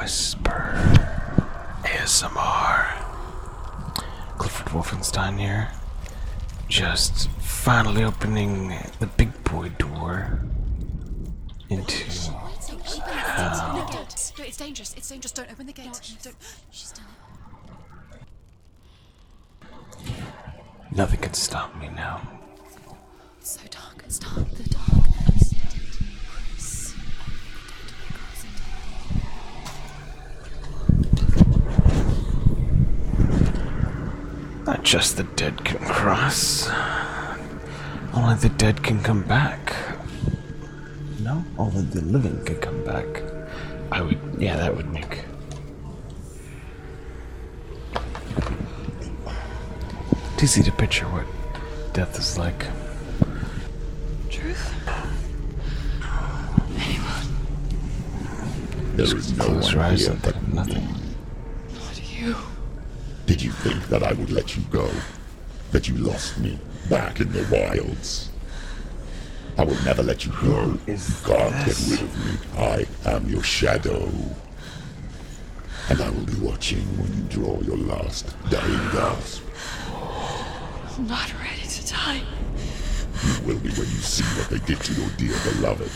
iWhisper ASMR. Clifford Wolfenstein here. Just finally opening the big boy door into hell. No, it's dangerous. It's dangerous. Don't open the gate. Don't. She's done it. Nothing can stop me now. It's so dark. It's dark. The dark. Not just the dead can cross. Only the dead can come back. No? Only the living can come back. That would make... It's easy to picture what death is like. Truth? Anyone? There is no Close your one eyes here and but think nothing. Not you. Did you think that I would let you go? That you lost me back in the wilds? I will never let you go. You can't get rid of me. I am your shadow. And I will be watching when you draw your last dying gasp. I'm not ready to die. You will be when you see what they did to your dear beloved.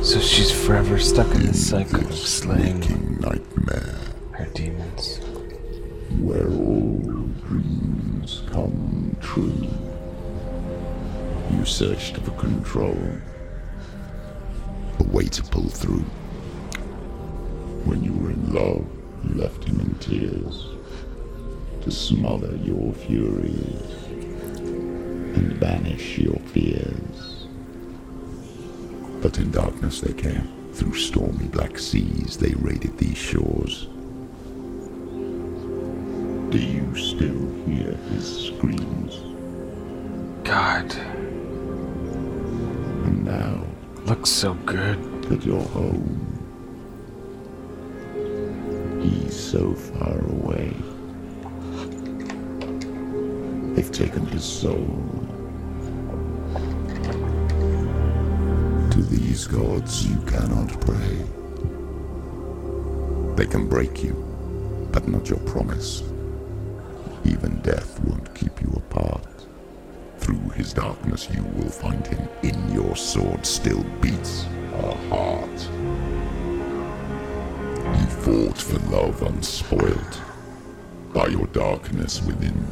So she's forever stuck in this cycle of This slaying waking nightmare, her demons. where all dreams come true. You searched for control, a way to pull through. When you were in love, you left him in tears to smother your furies and banish your fears. But in darkness they came, through stormy black seas they raided these shores. Do you still hear his screams? God, And now looks so good. that you're home, he's so far away. They've taken his soul. To these gods you cannot pray. They can break you, but not your promise. Even death won't keep you apart. Through his darkness you will find him. In your sword still beats a heart. You fought for love unspoiled by your darkness within.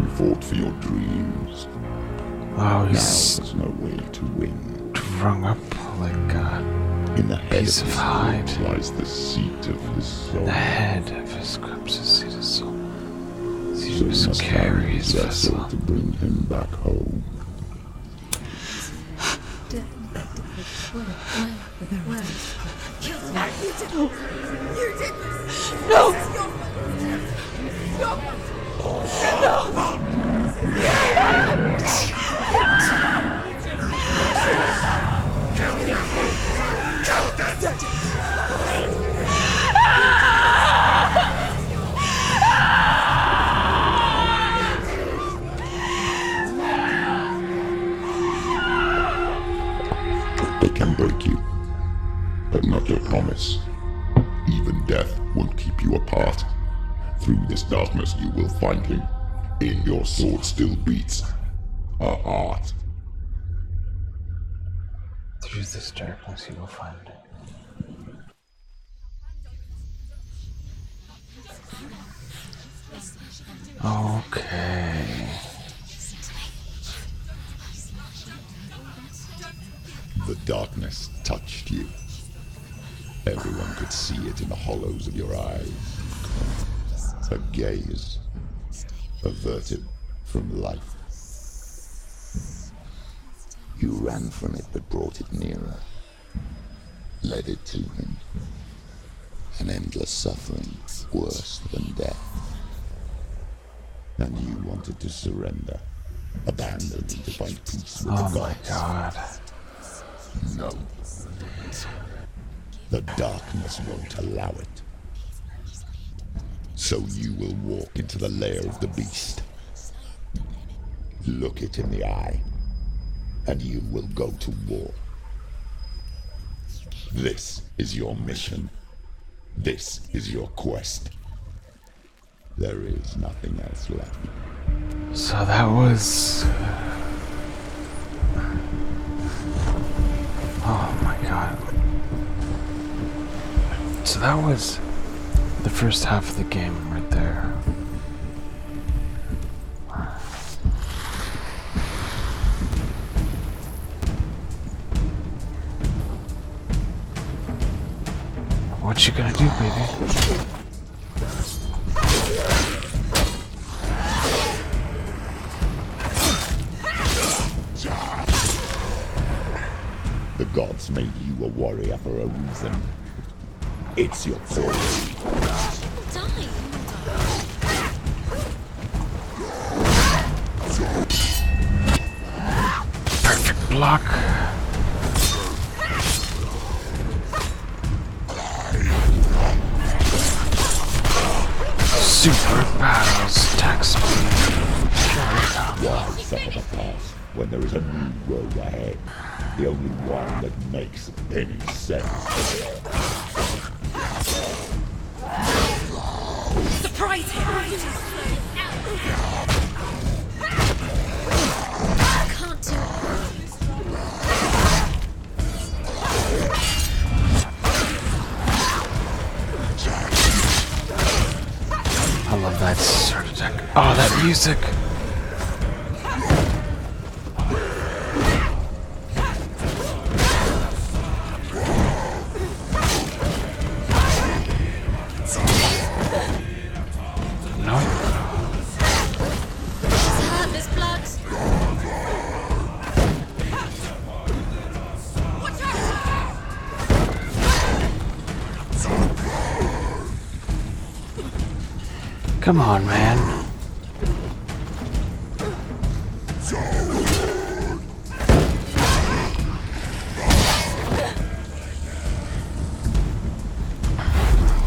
You fought for your dreams. Oh, Now he's there's no way to win. strung up like In the head piece of of his hide. corpse lies the seat of his soul. the head of his corpse is seated so. So He you must must carry carry his his vessel. vessel to bring him back home. They can break you, but not your promise. Even death won't keep you apart. Through this darkness you will find him. In your sword still beats a heart. Through this darkness you will find it. Okay. The darkness touched you. Everyone could see it in the hollows of your eyes. A gaze averted from life. You ran from it but brought it nearer. Led it to him. An endless suffering worse than death. And you wanted to surrender. Abandon to find peace with Oh the my gods. God. No. The darkness won't allow it. So you will walk into the lair of the beast. Look it in the eye, and you will go to war. This is your mission. This is your quest. There is nothing else left. So that was... Oh my god. So that was the first half of the game right there. What you gonna do, baby? The gods made you a warrior for a reason. It's your calling. Perfect block. Super battles, attack speed. Why suffer the past when there is a new road ahead? The only one that makes any sense. Surprise him! Can't do it. I love that sword attack. Oh, that music! No. There's blood. Watch out! Come on, man.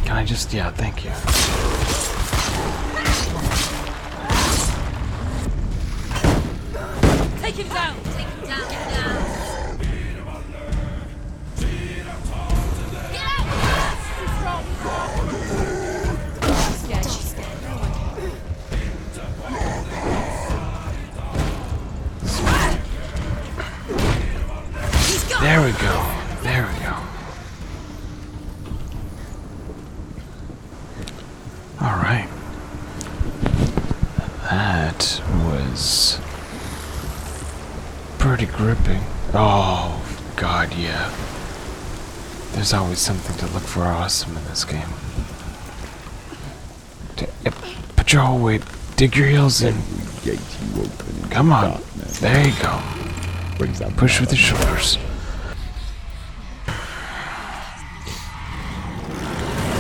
Can I just... Yeah, thank you. Take him down! Take him down! Get down! Get out! She's strong! She's scared, she's scared. He's gone! There we go. There we go. Alright. That was pretty gripping. Oh, God, yeah. There's always something to look for awesome in this game. Put your whole weight, dig your heels in. Every gate you open into Come on. darkness There you go. brings out Push with your shoulders.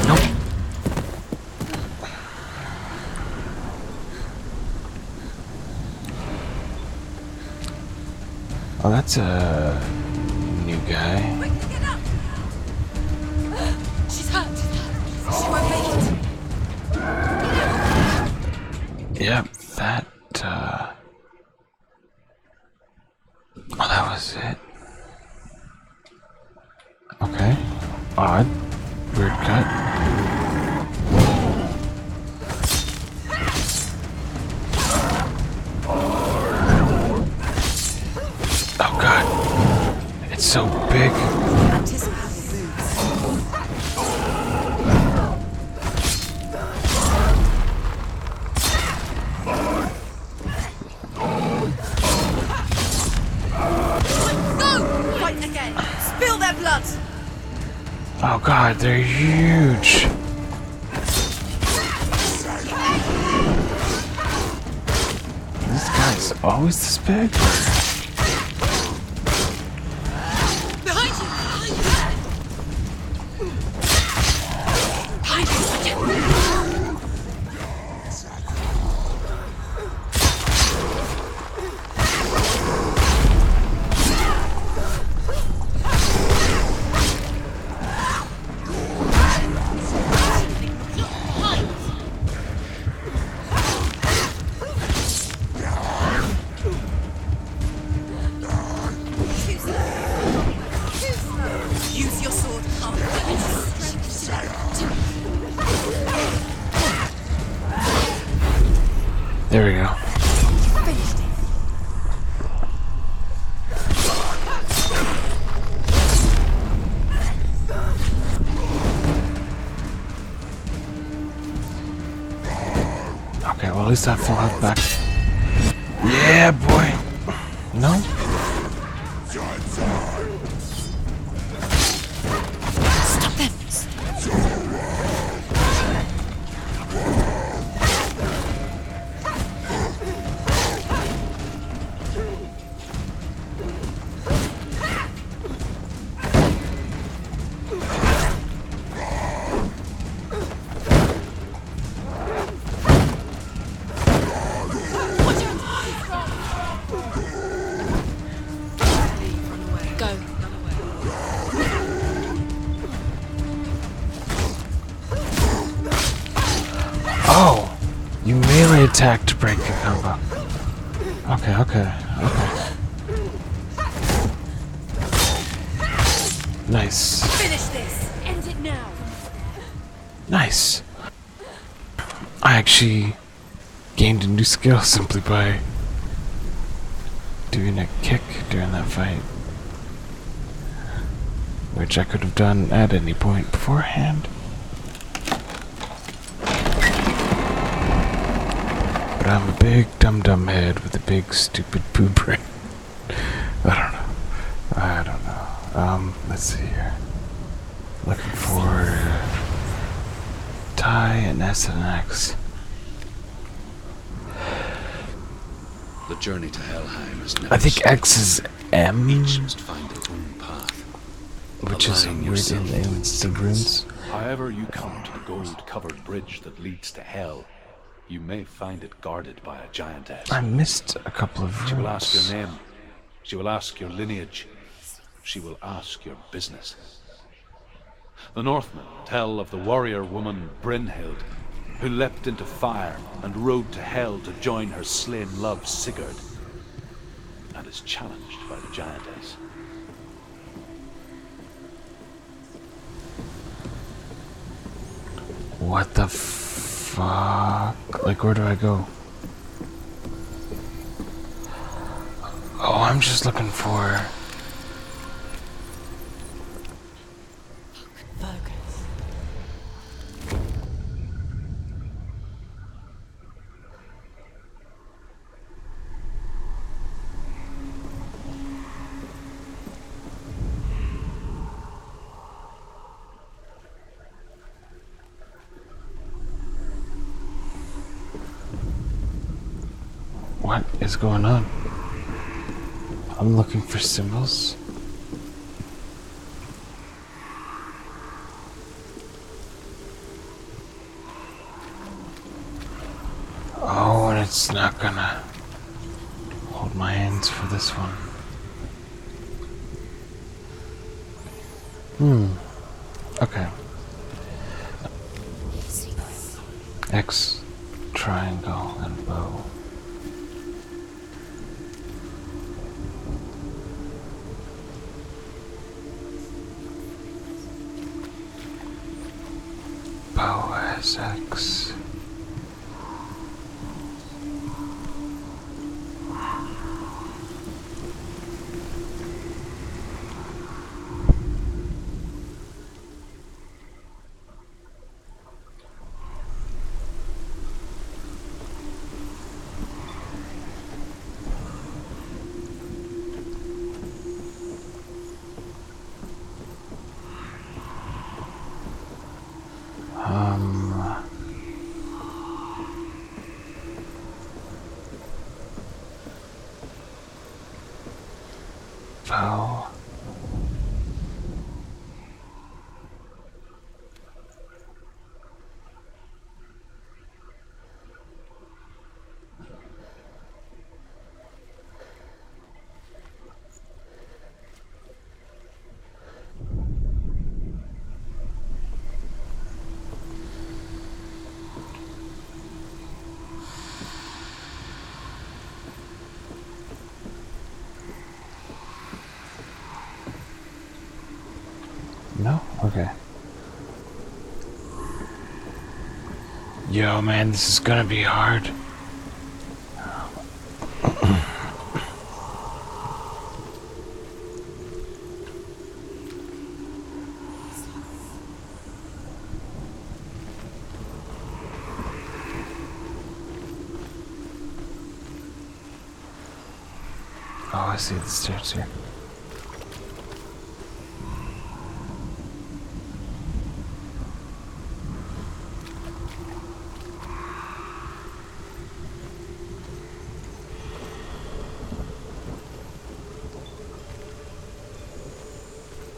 Nope. Oh, that's a new guy. Quick, get up! She's hurt! She won't make it! Yep, that, Oh, that was it. Okay. Odd. Weird cut. Oh, God. It's so big. Anticipate Go! Fight again! Spill their blood! Oh, God, they're huge. This guy's always this big? Behind you! Behind you! There we go. Finished it. Okay, well at least I have full health back. Yeah, boy. No? Stop them. Go. Oh! You melee attack to break the combo. Okay, okay, okay. Nice. Finish this. End it now. Nice. I actually gained a new skill simply by doing a kick during that fight. Which I could have done at any point beforehand. But I'm a big dum-dum head with a big stupid poo brain. I don't know. Let's see here. Looking for tie, an S, and an X. The journey to Helheim is never I think X is M, Each must find their own path. which is Align weird yourself in with the runes. However you come to the gold-covered bridge that leads to Hell, you may find it guarded by a giantess. I missed a couple of She will ask runes. your name. She will ask your lineage. She will ask your business. The Northmen tell of the warrior woman Brynhild, who leapt into fire and rode to Hell to join her slain love Sigurd, and is challenged by the giantess. What the fuck? Like, where do I go? Oh, I'm just looking for... Focus. What is going on? I'm looking for symbols. Oh, and it's not gonna hold my hands for this one. Okay. X, triangle, and bow. Bow has X. Bow. No? Okay. Yo, man, this is gonna be hard. Oh, I see the stairs here.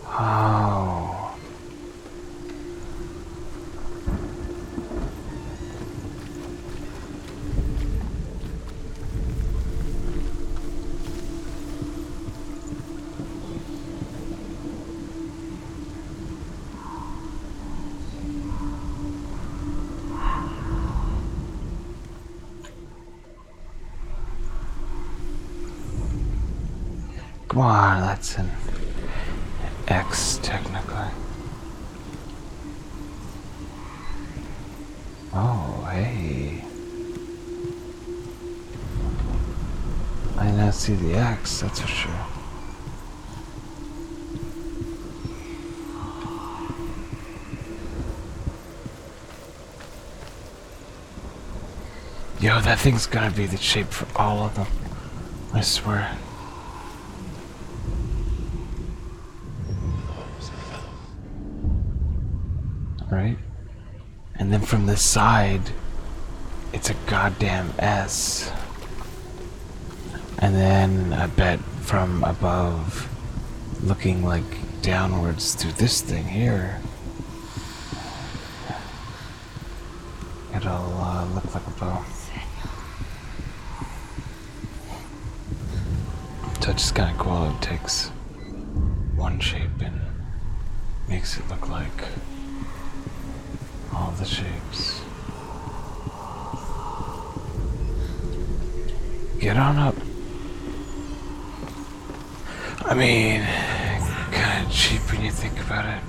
Oh. Come on, that's an X technically. Oh, hey. I now see the X, that's for sure. Yo, that thing's gonna be the shape for all of them. I swear. Right? And then from the side, it's a goddamn S. And then I bet from above, looking like downwards through this thing here, it'll look like a bow. So it's just kind of cool. It takes one shape and makes it look like all the shapes. Get on up. I mean, kind of cheap when you think about it,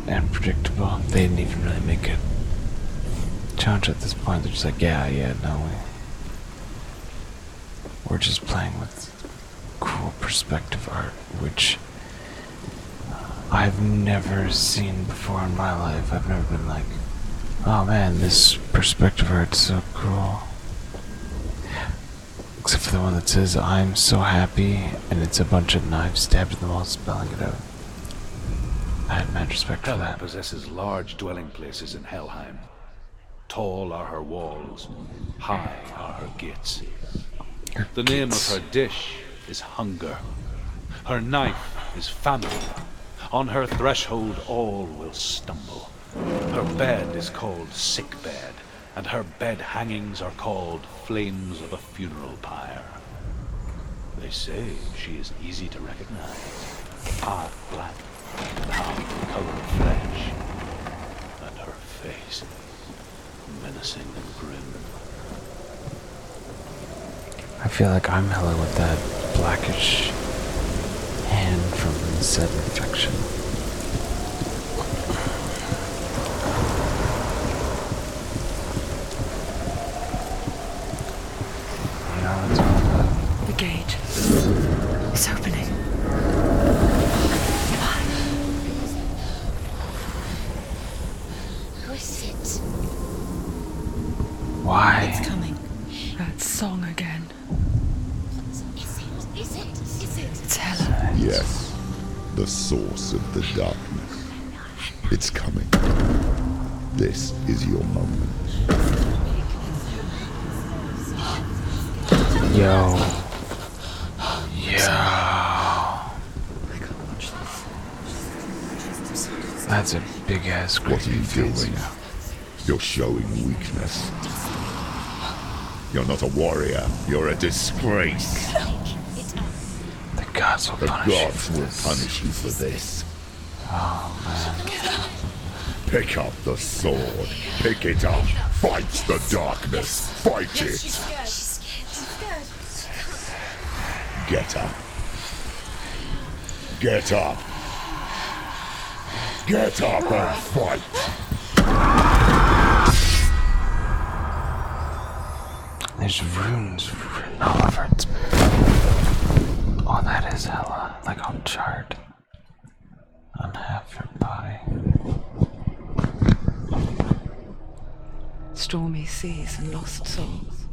and predictable. They didn't even really make it challenge at this point. They're just like, yeah, no, we're just playing with cool perspective art, which I've never seen before in my life. I've never been like, oh man, this perspective art's so cool. Except for the one that says, I'm so happy, and it's a bunch of knives stabbed in the wall spelling it out. I had mad respect for Hela that. possesses large dwelling places in Helheim. Tall are her walls, high are her gates. The name of her dish is hunger. Her knife is famine. On her threshold all will stumble. Her bed is called sick bed, and her bed hangings are called flames of a funeral pyre. They say she is easy to recognize, half black and half colored flesh, and her face menacing and grim. I feel like I'm Hela with that blackish hand from the said infection. You know what's all about? The gate. It's opening. Who is it? Why? It's coming. That song again. Is it? It's Hela. Yes, the source of the darkness. It's coming. This is your moment. Yo. That's a big ass What are you creepy face. doing? You're showing weakness. You're not a warrior. You're a disgrace. The gods will The punish you gods for will this. punish you for this. Oh man. Pick up the sword. Pick it up. Fight the darkness. Fight it. She's scared. Get up. Get up. Get up and fight. There's runes written all over its. Oh, that is hella like on chart on half her body. Stormy seas and lost souls.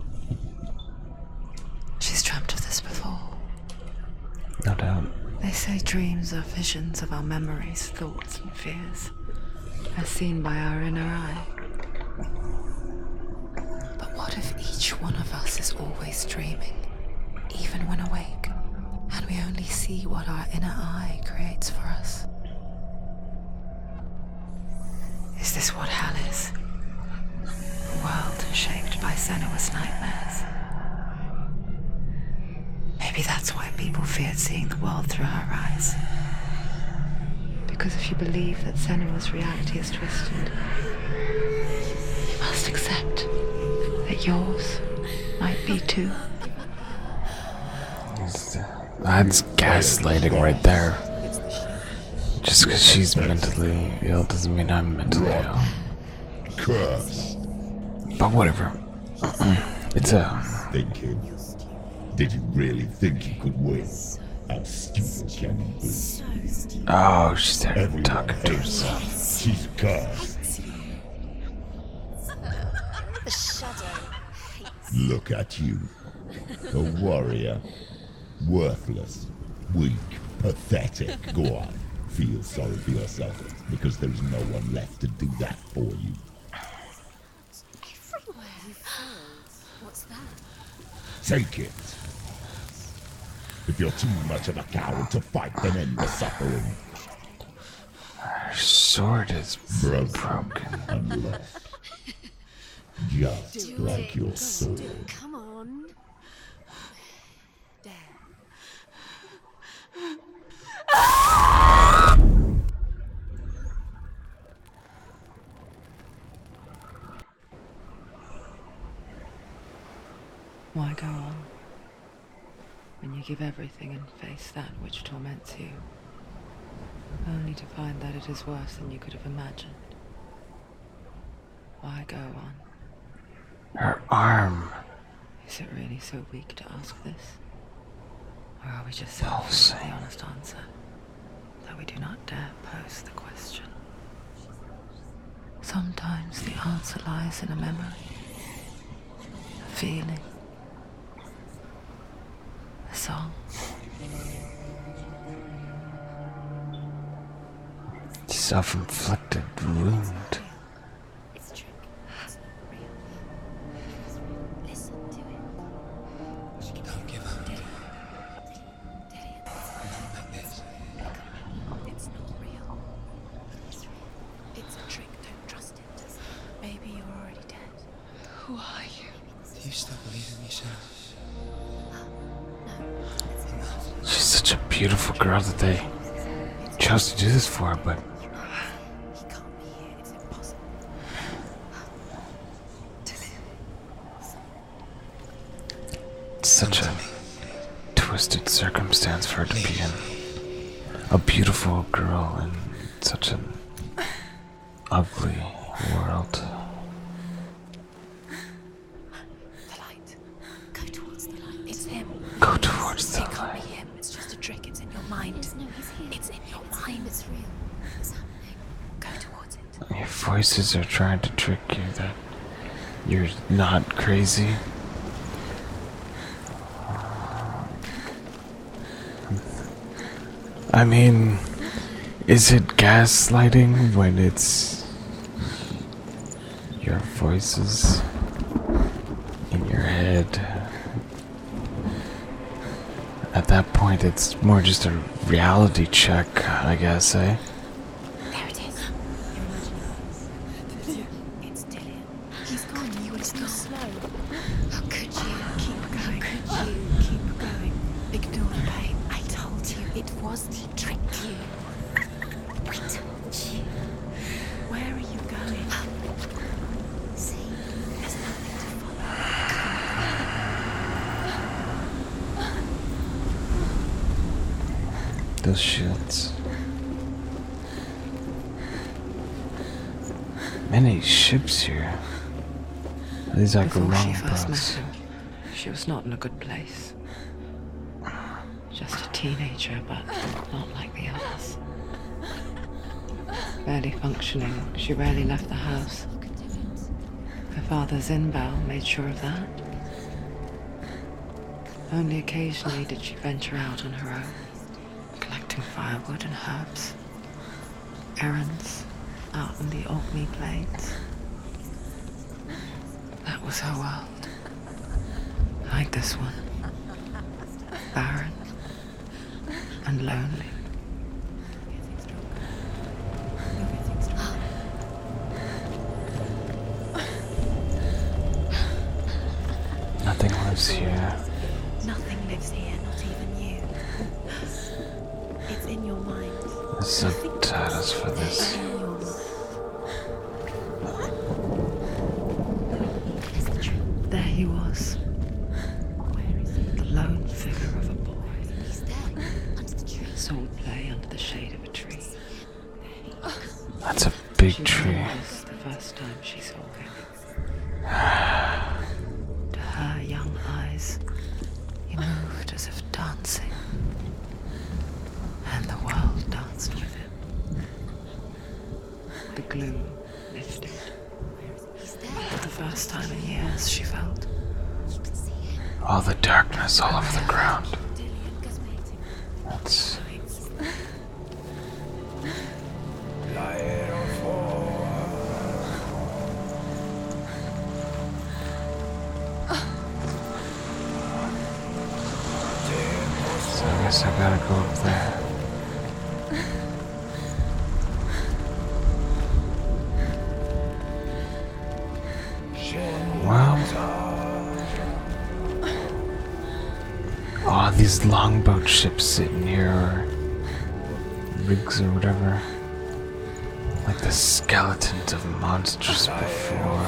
She's dreamt of this before. No doubt. They say dreams are visions of our memories, thoughts, and fears, as seen by our inner eye. But what if each one of us is always dreaming, even when awake, and we only see what our inner eye creates for us? Is this what hell is? A world shaped by Senua's nightmares. Maybe that's why people feared seeing the world through her eyes. Because if you believe that Senua's reality is twisted, you must accept that yours might be too. That's gaslighting right there. Just because she's mentally ill doesn't mean I'm mentally ill. Cursed. But whatever. It's a. Thinking. Did you really think you could win? How stupid can you be? Oh, she's there Everyone talking to hates her. herself. She's cursed. The shadow hates Look at you. A warrior. Worthless. Weak. Pathetic. Go on. Feel sorry for yourself, because there's no one left to do that for you. everywhere. What's that? Take it. If you're too much of a coward to fight, then end the suffering. Her sword is broken. And left. Just like your sword. Come on. There. Why go on? When you give everything and face that which torments you, only to find that it is worse than you could have imagined. Why go on? Her arm. Is it really so weak to ask this? Or are we just so Pulsing. afraid of the honest answer that we do not dare pose the question? Sometimes the answer lies in a memory, a feeling, a song. Self-inflicted wound. It's a trick. It's not real. Listen to it. Don't give up. It's not real. It's a trick. Don't trust it. Maybe you're already dead. Who are you? Do you still believe in yourself? She's such a beautiful girl that they chose to do this for her, but He can't be here. It's impossible. it's such a twisted circumstance for her to be in. A beautiful girl in such an ugly world. The light. Go towards the light. It's him. Go towards the It can't light. be him. It's just a trick. It's in your mind. No, he's here. It's in your mind. It's real. It's happening. Go towards it. Your voices are trying to trick you that you're not crazy. I mean, is it gaslighting when it's your voices in your head? At that point, it's more just a reality check, I guess, eh? There it is. You're imagining. It's Dillian. He's gone. You were so slow. How could you keep going? How could you keep going? Ignore the pain. I told you it was to trick you. I told you. Where are you going? See, there's nothing to follow. Those shields. Many ships here. Are these like Before she first met longboats? him, She was not in a good place. Just a teenager, but not like the others. Barely functioning, she rarely left the house. Her father's in-bow made sure of that. Only occasionally did she venture out on her own, collecting firewood and herbs. Errands out in the Orkney Plains. That was her world. Like this one. Barren and lonely. Nothing lives here. Nothing lives here, not even you. It's in your mind. There's subtitles for this. In your mind. There he was. The lone figure of a boy. He's there, under the tree. Soul play under the shade of a tree. That's a big She tree. remembers the first time she saw him. To her young eyes, he moved as if dancing. And the world danced with him. The gloom lifted. For the first time in years, she felt. All the darkness all over the ground. That's... So I guess I gotta go up there. Well... Oh, these longboat ships sitting here, or rigs or whatever. Like the skeletons of monsters before.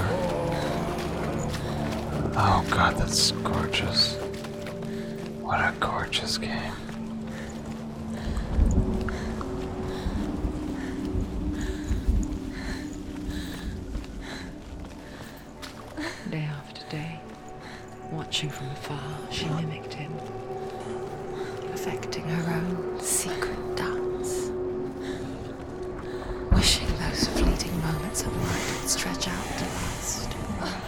Oh god, that's gorgeous. What a gorgeous game. Day after day, watching from afar, she mimicked him, perfecting her own secret dance, wishing those fleeting moments of light would stretch out to last forever.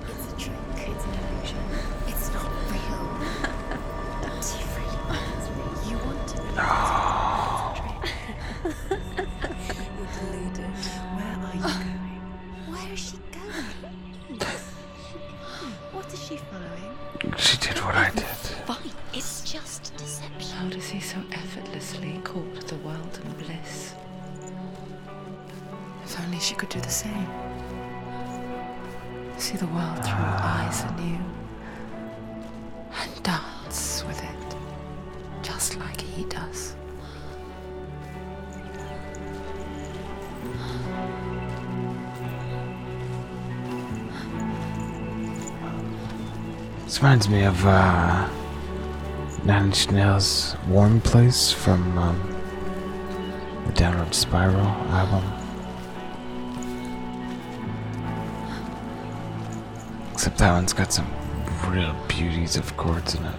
It's a trick. It's an illusion. It's not real. Do you really want it's real? You want to believe it's a trick. You're deluded. Where are you going? Where is she going? What is she following? She did what I did. Fine. It's just deception. How does he so effortlessly court the world and bliss? If only she could do the same. See the world through eyes anew. And dance with it. Just like he does. This reminds me of Nine Inch Nails' Warm Place from the Downward Spiral album. Except that one's got some real beauties of chords in it.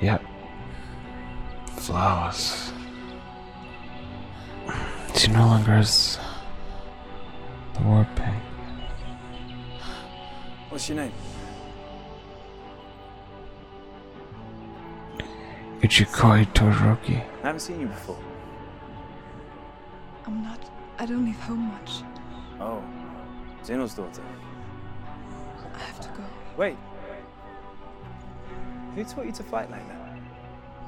Yep. Flawless. She no longer has the war pain. What's your name? Ichikoi Todoroki. I haven't seen you before. I don't leave home much. Oh, Zeno's daughter. I have to go. Wait. Who taught you to fight like that?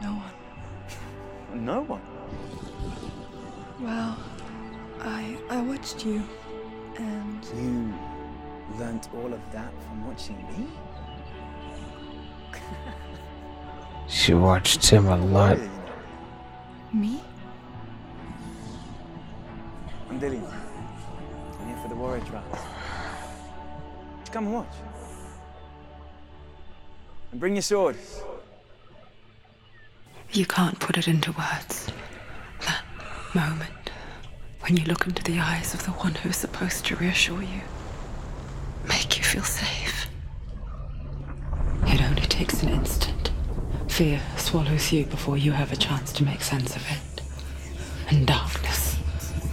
No one. No one. Well, I watched you, and You learnt all of that from watching me? She watched him a lot. Yeah, me? I'm Dillian. I'm here for the warrior trials. Come and watch. And bring your sword. You can't put it into words. That moment when you look into the eyes of the one who is supposed to reassure you, make you feel safe. It only takes an instant. Fear swallows you before you have a chance to make sense of it. And darkness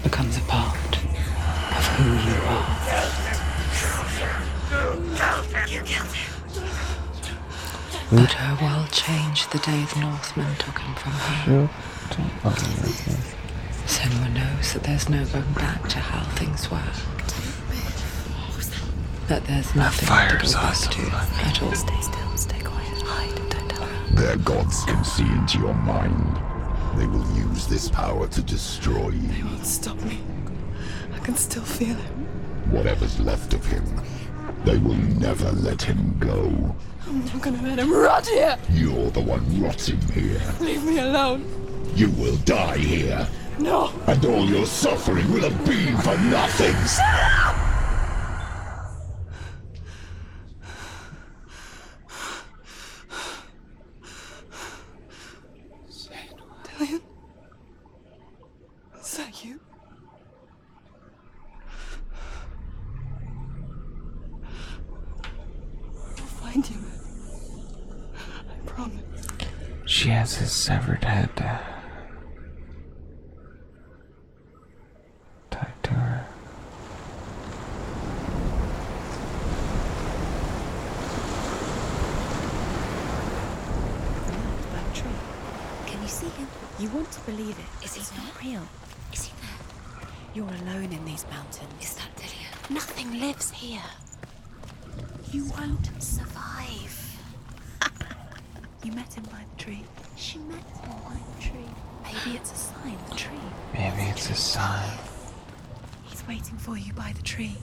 becomes a part of who you are. But her world changed the day the Northmen took him from her. Senua knows that there's no going back to how things were. That there's nothing to go back to at all. Stay still, stay quiet, hide, don't tell her. Their gods can see into your mind. They will use this power to destroy you. They won't stop me. I can still feel him. Whatever's left of him, they will never let him go. I'm not gonna let him rot here. You're the one rotting here. Leave me alone. You will die here. No. And all your suffering will have been for nothing. Dillion? Is that you? I'll find you. I promise. She has his severed head tied to her. That tree. Can you see him? You want to believe it. Is he It's there? not real. Is he there? You're alone in these mountains. Is that Dillion? Nothing lives here. You won't survive. You met him by the tree. She met him by the tree. Maybe it's a sign, the tree. Maybe it's a sign. He's waiting for you by the tree.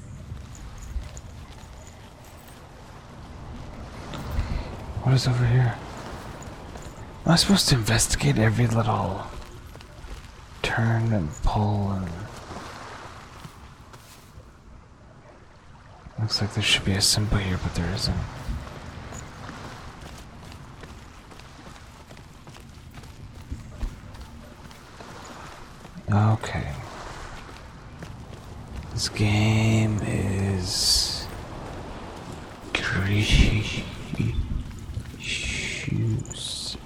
What is over here? Am I supposed to investigate every little turn and pull and... Looks like there should be a symbol here, but there isn't. Okay. This game is... Shoes.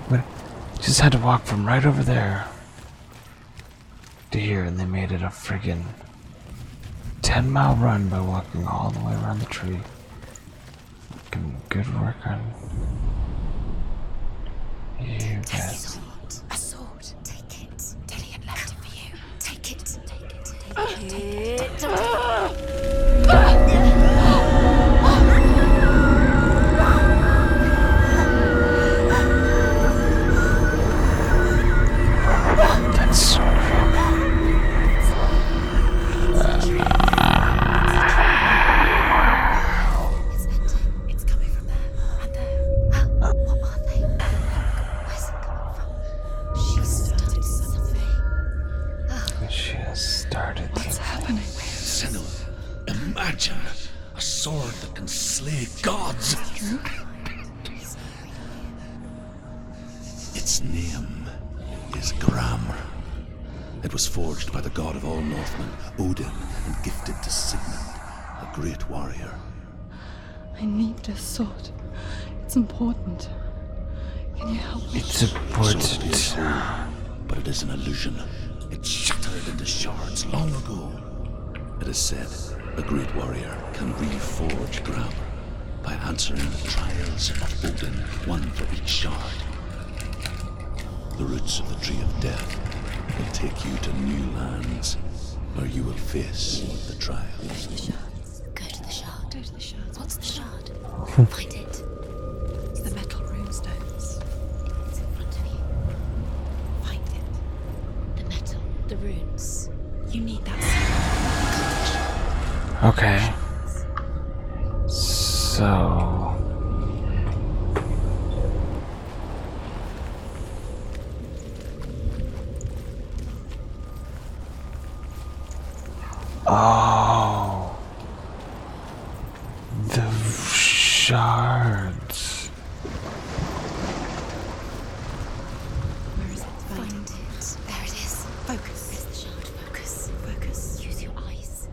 But just had to walk from right over there to here, and they made it a friggin' 10-mile run by walking all the way around the tree. Good work on you guys. A sword. Take it. Dillion left it for you. Take it. Take it. Take it. That's so It's coming from there and there. What are they? Where's it coming from? She started something. She has started. What's happening? Senua, imagine a sword that can slay gods. Drew? Its name is Gram. It was forged by the god of all Northmen, Odin, and gifted to Sigmund, a great warrior. I need this sword. It's important. Can you help me? It's Sword is important. whole, but it is an illusion. It shattered into shards long ago. It is said a great warrior can reforge Gram by answering the trials of Odin, one for each shard. The roots of the Tree of Death will take you to new lands where you will face the trials. Go to the shard. Go to the shards. What's the shard? Find it. It's the metal runestones. It's in front of you. Find it. The metal. The runes. You need that Okay. So... Oh. shards. Where is it? Find it. There it is. Focus. There's the shard. Focus. Focus. Use your eyes.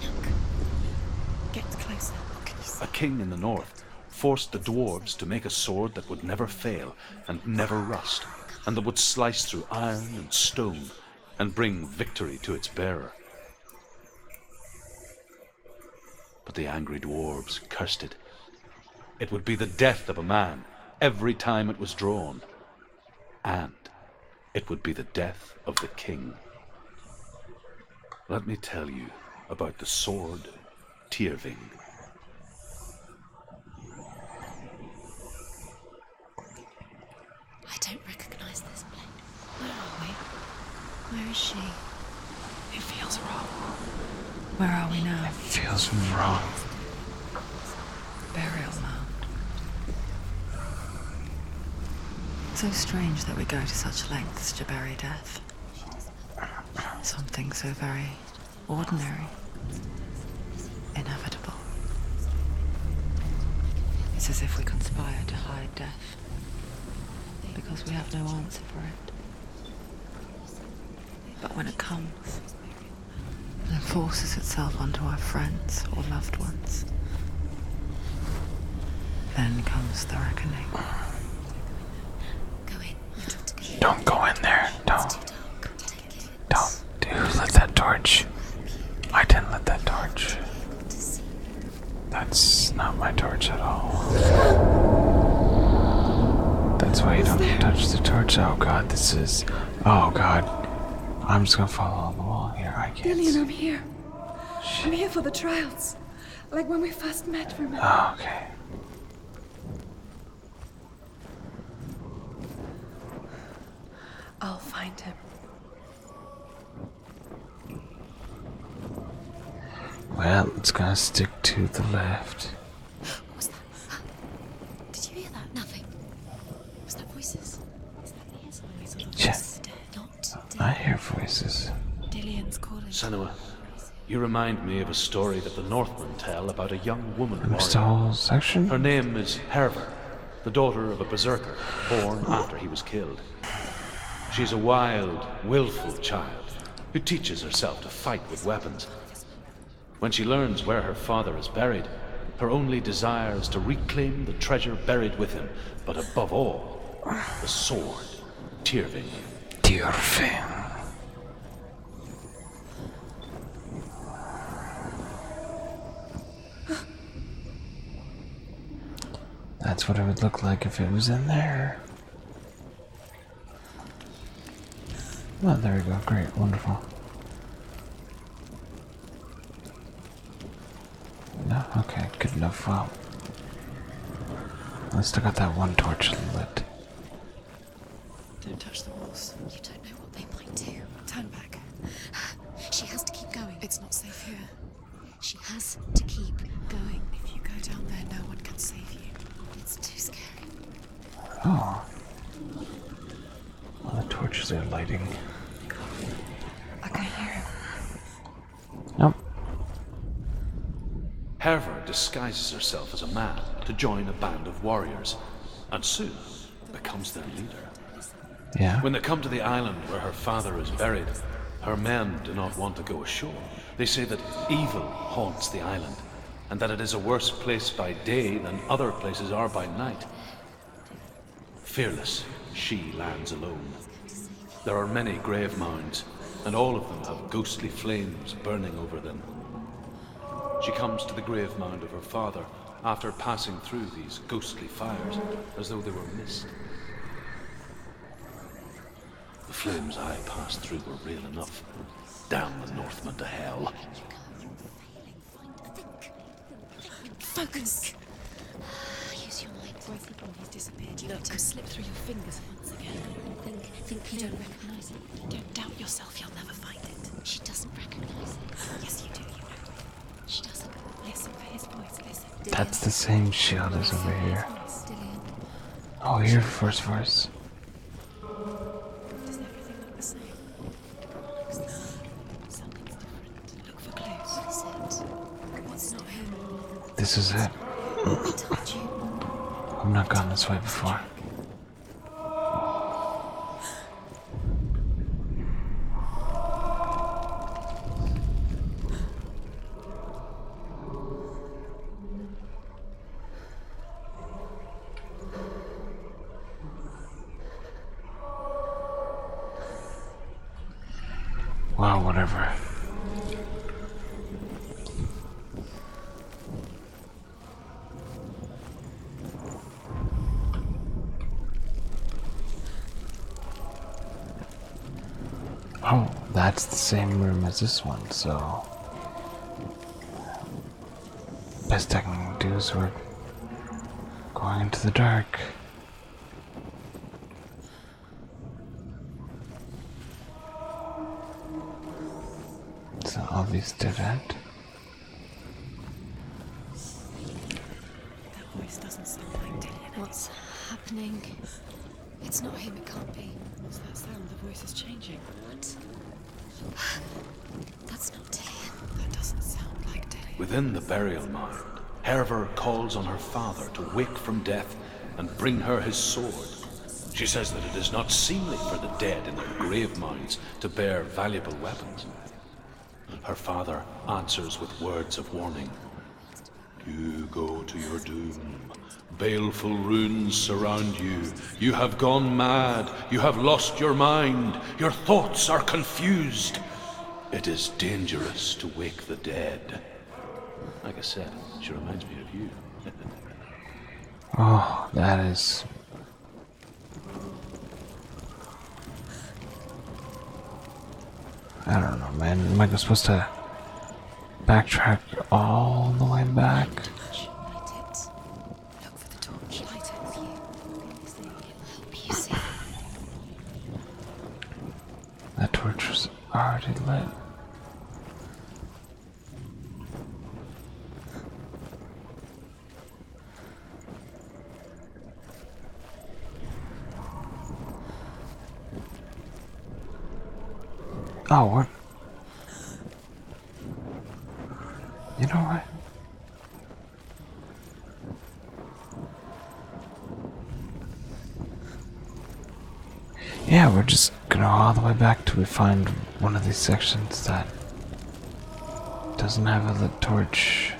Look. Get closer. What can you see? A king in the north forced the dwarves to make a sword that would never fail and never rust, and that would slice through iron and stone and bring victory to its bearer. But the angry dwarves cursed it. It would be the death of a man every time it was drawn, and it would be the death of the king. Let me tell you about the sword Tyrving. I don't recognize this blade. Where are we? Where is she? It feels wrong. Where are we now? It feels wrong. Burial mound. So strange that we go to such lengths to bury death. Something so very ordinary, inevitable. It's as if we conspire to hide death, because we have no answer for it. But when it comes, and forces itself onto our friends or loved ones, then comes the reckoning. Go in. You talk to Don't go in there. It's too dark. Take it. Don't. Who lit that torch? I didn't lit that torch. That's not my torch at all. That's why you don't touch the torch. Oh god, this is... Oh god. I'm just gonna fall on the wall here. I can't Lillian, see. I'm here. I'm here for the trials. Like when we first met, remember? Oh, okay. I'll find him. Well, it's gonna stick to the left. What was that? Did you hear that? Nothing. Was that voices? Is that his voice? Yeah. Not I hear voices. Dillian's calling. Senua, you remind me of a story that the Northmen tell about a young woman I missed a warrior. whole section. Her name is Herver, the daughter of a berserker, born after he was killed. She's a wild, willful child who teaches herself to fight with weapons. When she learns where her father is buried, her only desire is to reclaim the treasure buried with him, but above all, the sword, Tyrving. Tyrving. That's what it would look like if it was in there. Oh, there we go. Great. Wonderful. No? Okay. Good enough. Well, I still got that one torch lit. Don't touch the walls. You don't know what they might do. Turn back. She has to keep going. It's not safe here. She has to keep going. If you go down there, no one can save you. It's too scary. Oh. Well, the torches are lighting. I can hear him. Nope. Herver disguises herself as a man to join a band of warriors, and soon becomes their leader. Yeah. When they come to the island where her father is buried, her men do not want to go ashore. They say that evil haunts the island, and that it is a worse place by day than other places are by night. Fearless, she lands alone. There are many grave mounds, and all of them have ghostly flames burning over them. She comes to the grave mound of her father after passing through these ghostly fires as though they were mist. The flames I passed through were real enough. Damn the Northmen to hell. Focus! Use your mind. Where's he gone? He's disappeared. Look, slip through your fingers once again. Think you don't recognize it. Don't doubt yourself, you'll never find it. She doesn't recognize it. Yes, you do, you know it. She doesn't. Listen for his voice, listen. That's the same shield as over here. Dillian, Oh, here, first voice. does everything look the same? Something's different. Look for clues. What is it? It's not him. This is it. I told you. I've not gone this way before. Well, whatever. Oh, that's the same room as this one, so best I can do is we're going into the dark. It's an obvious dead end. That voice doesn't sound like Dillian. What's happening? It's not him, it can't be. What's that sound? The voice is changing. What? That's not Dillian. That doesn't sound like Dillian. Within the burial mound, Herver calls on her father to wake from death and bring her his sword. She says that it is not seemly for the dead in their grave mounds to bear valuable weapons. Her father answers with words of warning. You go to your doom. Baleful runes surround you. You have gone mad. You have lost your mind. Your thoughts are confused. It is dangerous to wake the dead. Like I said, she reminds me of you. Oh, that is... I don't know, man. Am I supposed to backtrack all the way back? Light it. Look for the torch. Light it with you. It'll help you see. That torch was already lit. Oh, what? You know what? Yeah, we're just gonna go all the way back till we find one of these sections that doesn't have a lit torch.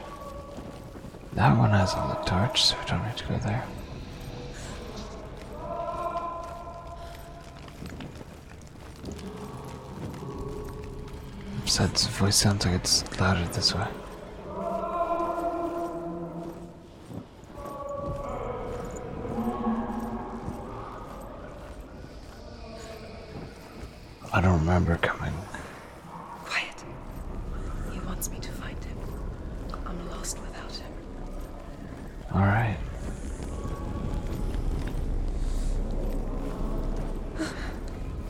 That one has a lit torch, so we don't need to go there. Besides, the voice sounds like it's louder this way. I don't remember coming. Quiet. He wants me to find him. I'm lost without him. Alright.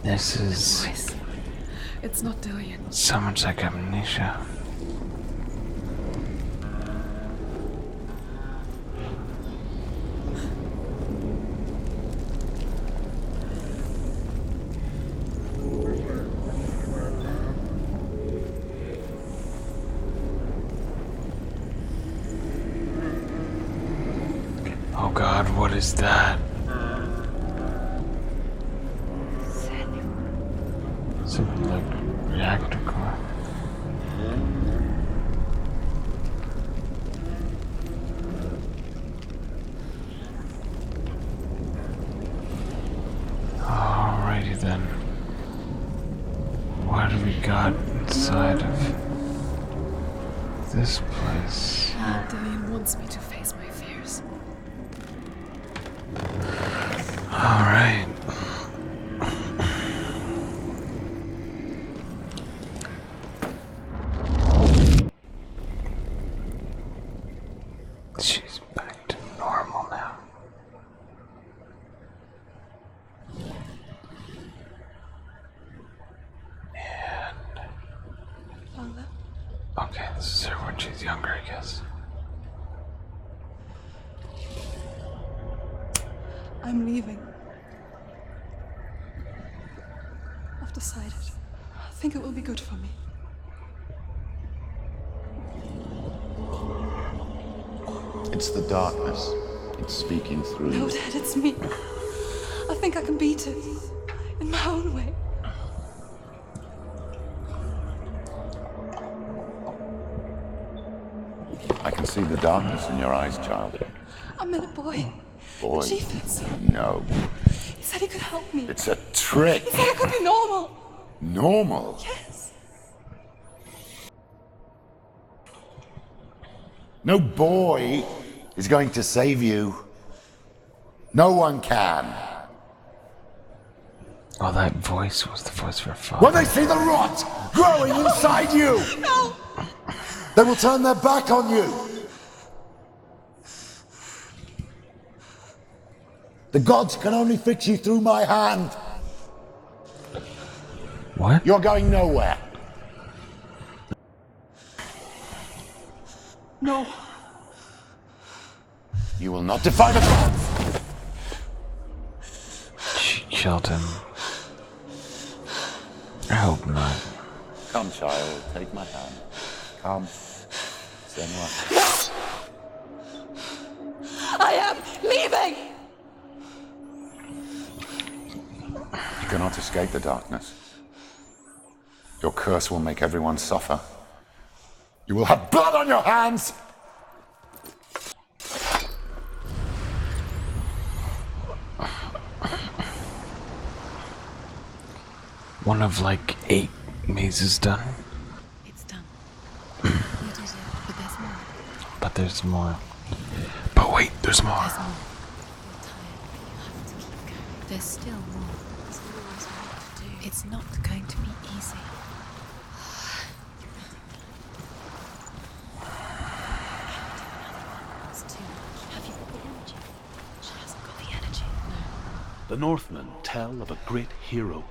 This is Voice. It's not Dillian. so much like amnesia. Oh God, what is that? Something like reactor core. Alrighty then. What do we got inside of this place? Dillian wants me to face my fears. Alright. She's back to normal now. And Father, okay, this is her when she's younger, I guess. I'm leaving. I've decided. I think it will be good for me. It's the darkness. It's speaking through No, you. Dad, it's me. I think I can beat it. In my own way. I can see the darkness in your eyes, child. I met a boy. Boy. Chieftains. No. He said he could help me. It's a trick. He said I could be normal. Normal? Yes. No boy is going to save you. No one can. Oh, that voice was the voice for father. When they see the rot growing inside you, No. they will turn their back on you. The gods can only fix you through my hand. What? You're going nowhere. No. You will not defy the gods. She killed him. I hope not. Come, child, take my hand. Come. Senua. I am leaving. You cannot escape the darkness. Your curse will make everyone suffer. You will have blood on your hands! One of like 8 mazes done. It's done. You did it, but there's more. But there's more. But wait, there's more. There's more. You're tired, but you have to keep going. There's still more. There's always more to do. It's not going to be easy. It's too much. Have you got the energy? She hasn't got the energy. No. The Northmen tell of a great hero.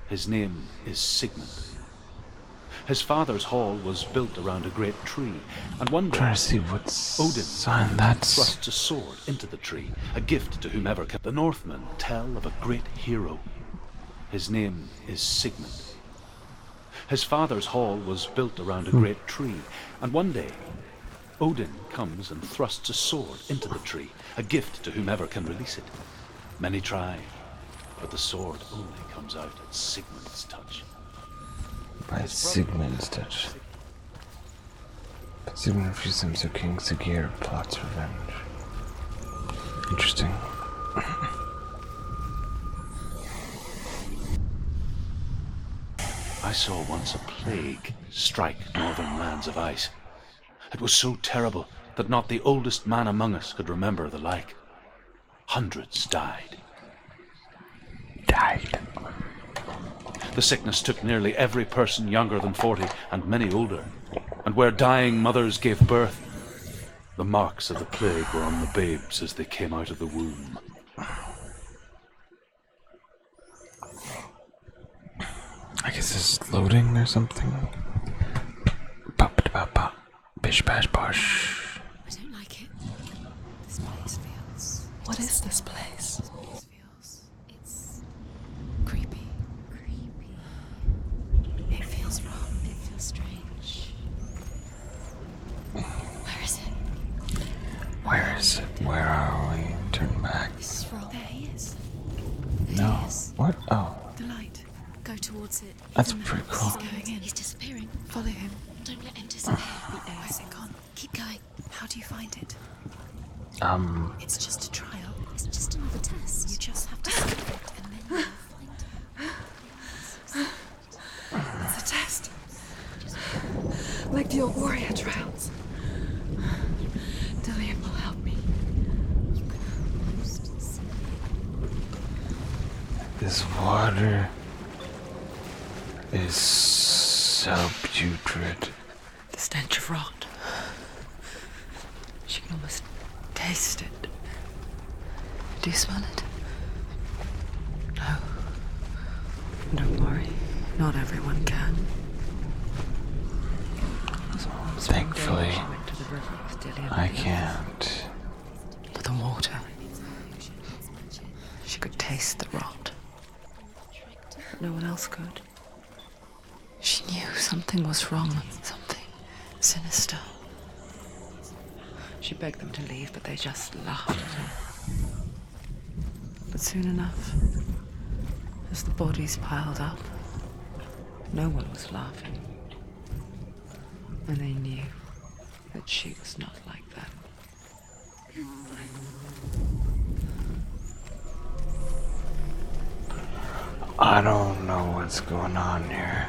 His name is Sigmund. His father's hall was built around a great tree, and one day Trying to see what's Odin sign that's. thrusts a sword into the tree, a gift to whomever can. The Northmen tell of a great hero. His name is Sigmund. His father's hall was built around a great tree, and one day Odin comes and thrusts a sword into the tree, a gift to whomever can release it. Many try, but the sword only comes out at Sigmund's touch. By Sigmund's touch. But Sigmund refused him, so King Siggeir plots revenge. Interesting. I saw once a plague strike northern lands of ice. It was so terrible that not the oldest man among us could remember the like. Hundreds died. The sickness took nearly every person younger than 40 and many older. And where dying mothers gave birth, the marks of the plague were on the babes as they came out of the womb. I guess it's loading or something. Ba-ba-ba-ba. Bish bash bosh. I don't like it. This place feels... What is this place? This place feels... It's... creepy. Creepy. It feels wrong. It feels strange. Where is it? Where is it? Where are we? Turn back. This is wrong. There he is. No. He is. What? Oh. The light. Go towards it. That's In the pretty house. cool. He's going in. He's disappearing. Follow him. Don't let him disappear. Where's it gone? Keep going. How do you find it? It's just a trial. It's just another test. You just have to skip it and then you'll find it. It's a test. Like the old warrior trials. Dillian will help me. This water is so putrid. The stench of rot. She can almost taste it. Do you smell it? No. Don't worry. Not everyone can. Thankfully, She went to the river with Dillian. I can't. But the water. She could taste the rot. But no one else could. She knew something was wrong. Something sinister. She begged them to leave, but they just laughed at her. But soon enough, as the bodies piled up, no one was laughing. And they knew that she was not like that. I don't know what's going on here.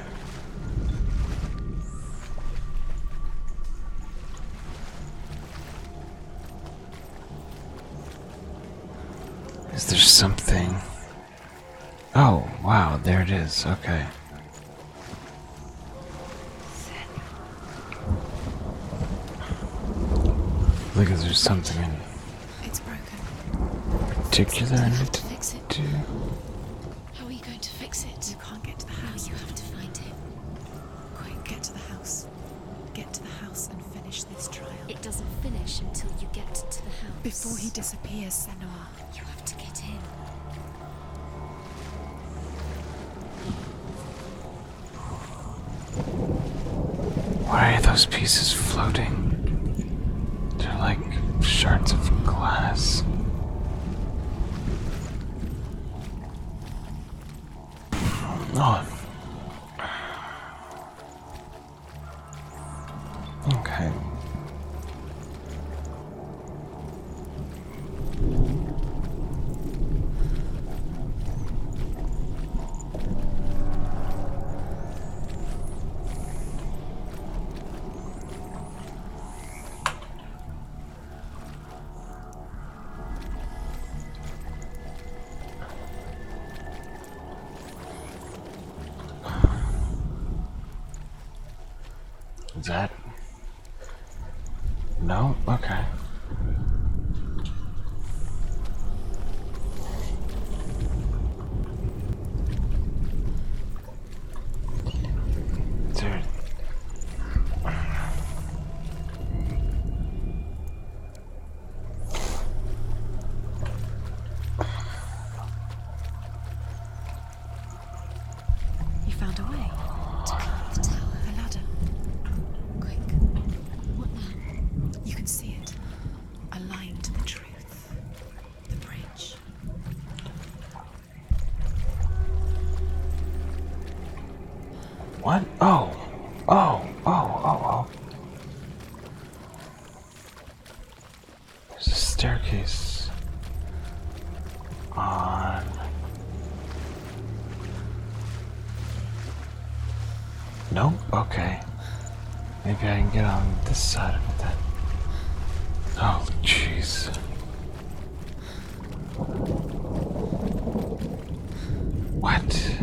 Is there something? Oh, wow, there it is. Okay. Look, is there something in It's broken. particular I need to Fix it. do? How are you going to fix it? You can't get to the house. You have to find him. Quick, get to the house. Get to the house and finish this trial. It doesn't finish until you get to the house. Before he disappears, Senua. You have to get in. Why are those pieces floating? They're like shards of glass. Oh. Okay. Is that? No? Okay. Dude. You found a way to climb the tower. A ladder. Quick. What now? You can see it. A line to the truth. The bridge. What? Oh. Oh. Oh. Oh. Oh. There's a staircase on. Nope. Okay. Maybe I can get on this side of it then. Oh, jeez. What?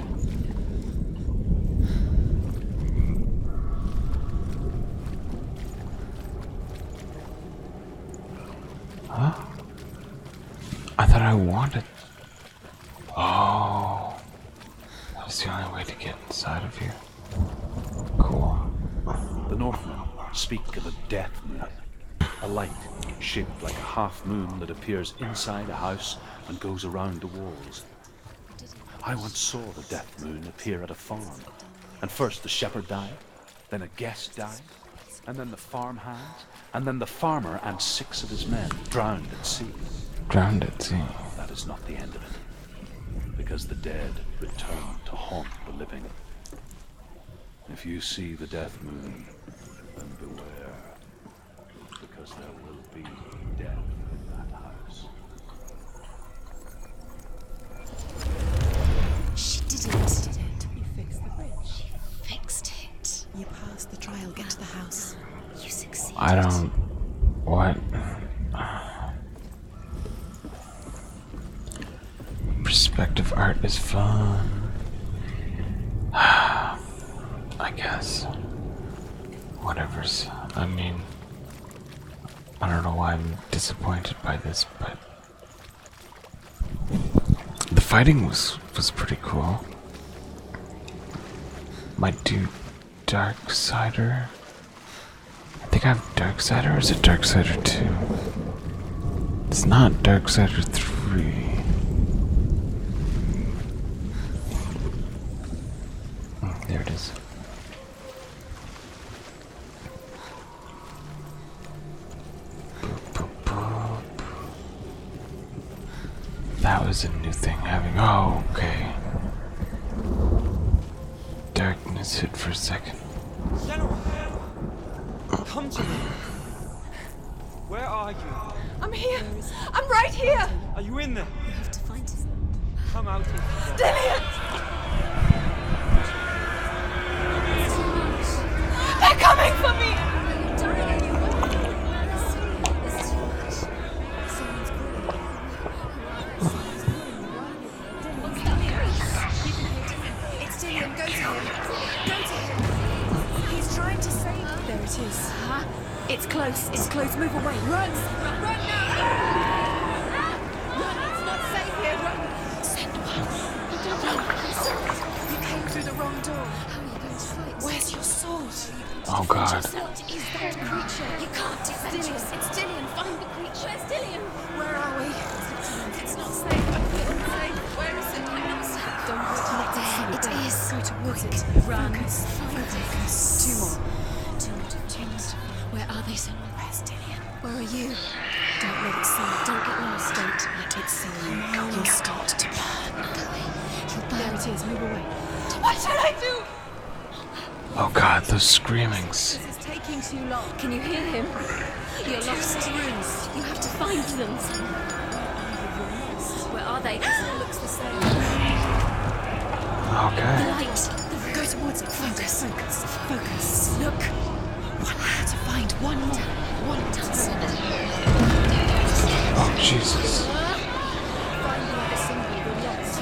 Huh? I thought I wanted. Oh. That was the only way to get inside of here. Cool. The Northmen speak of a death moon, a light shaped like a half moon that appears inside a house and goes around the walls. I once saw the death moon appear at a farm, and first the shepherd died, then a guest died, and then the farmhands, and then the farmer and 6 of his men drowned at sea. Drowned at sea. That is not the end of it, because the dead return to haunt the living. If you see the death moon, then beware, because there will be death in that house. She did it. You fixed the bridge. Fixed it. You passed the trial. Get to the house. You succeeded. I don't. What? Perspective art is fun. I guess. Whatever's. I mean, I don't know why I'm disappointed by this, but the fighting was pretty cool. My dude, Darksider. I think I have Darksider, or is it Darksider 2? It's not Darksider 3. There it is. Boop. That was a new thing having. Oh, okay. Darkness hit for a second. Senua! Come to me! Where are you? I'm here! I'm right here! Are you in there? You have to find him. Come out if you want. Dillian! They're coming for me! It's Dillian, go to him. Go to him. He's trying to save you. There it is. It's close, move away. Run! Run now! Run, it's not safe here, run! Senua, you came through the wrong door. How are you going to fight? Where's your sword? Oh God. What is that creature? You can't defend yourself. It's Dillian, find the creature. Where's Dillian? Where are we? It's not safe, I feel unsafe. Where is it? I'm not safe. Don't let it see. It is. Go towards it. Run. Focus. Two more. Where are they, Senua? Where's Dillian? Where are you? Don't let it see you. Don't get lost. Don't let it see you. You'll start to burn. You'll burn. There it is. Move away. What should I do? Oh God, those screamings. This is taking too long. Can you hear him? You're lost. Rooms. You have to find them. Where are they? It all looks the same. Okay. The light. Go towards it. Focus. Look. One more to find. One more. One more. Oh Jesus. Find the other symbol. You're lost.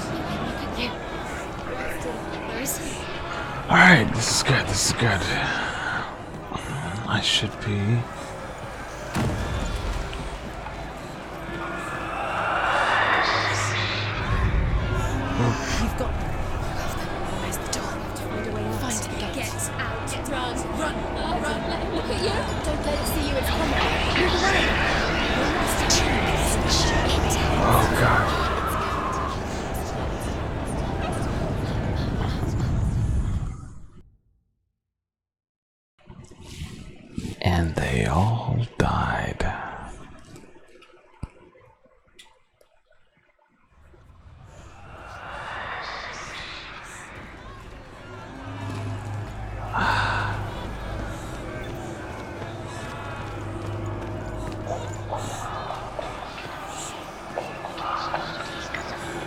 Where is he? Alright, this is good, this is good. I should be. You've got them. Where's the door? Find a way out. Find the gate. Get out. Run. Run. Let him look at you. Don't let it see you. It's coming. Move away. You're lost. Oh God. And they all died.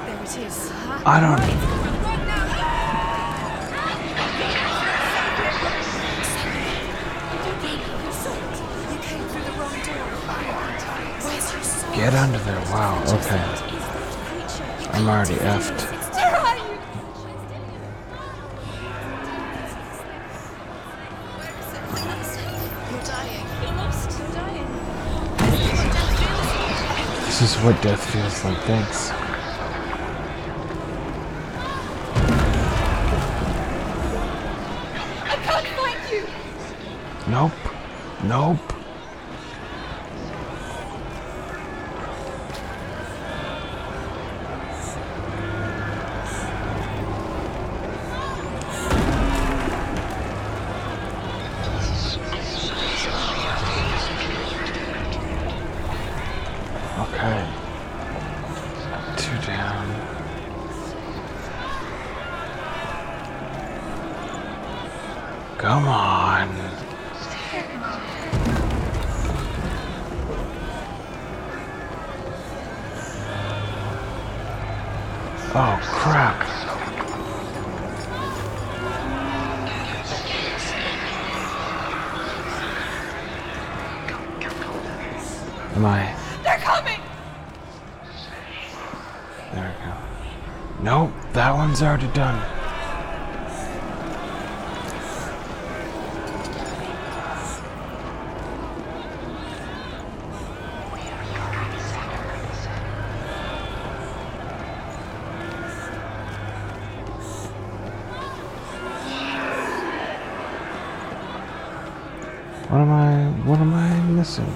There it is. I don't. Run now. You came through the wrong door. Where's your sword? Get under there. Wow, okay. I'm already effed. Where are you? You're dying. You're lost. You're dying. This is what death feels like, thanks. I can't find you! Nope. Nope. Okay. 2 down. Come on. Oh crap. Am I? They're coming! There we go. Nope, that one's already done. What am I missing here?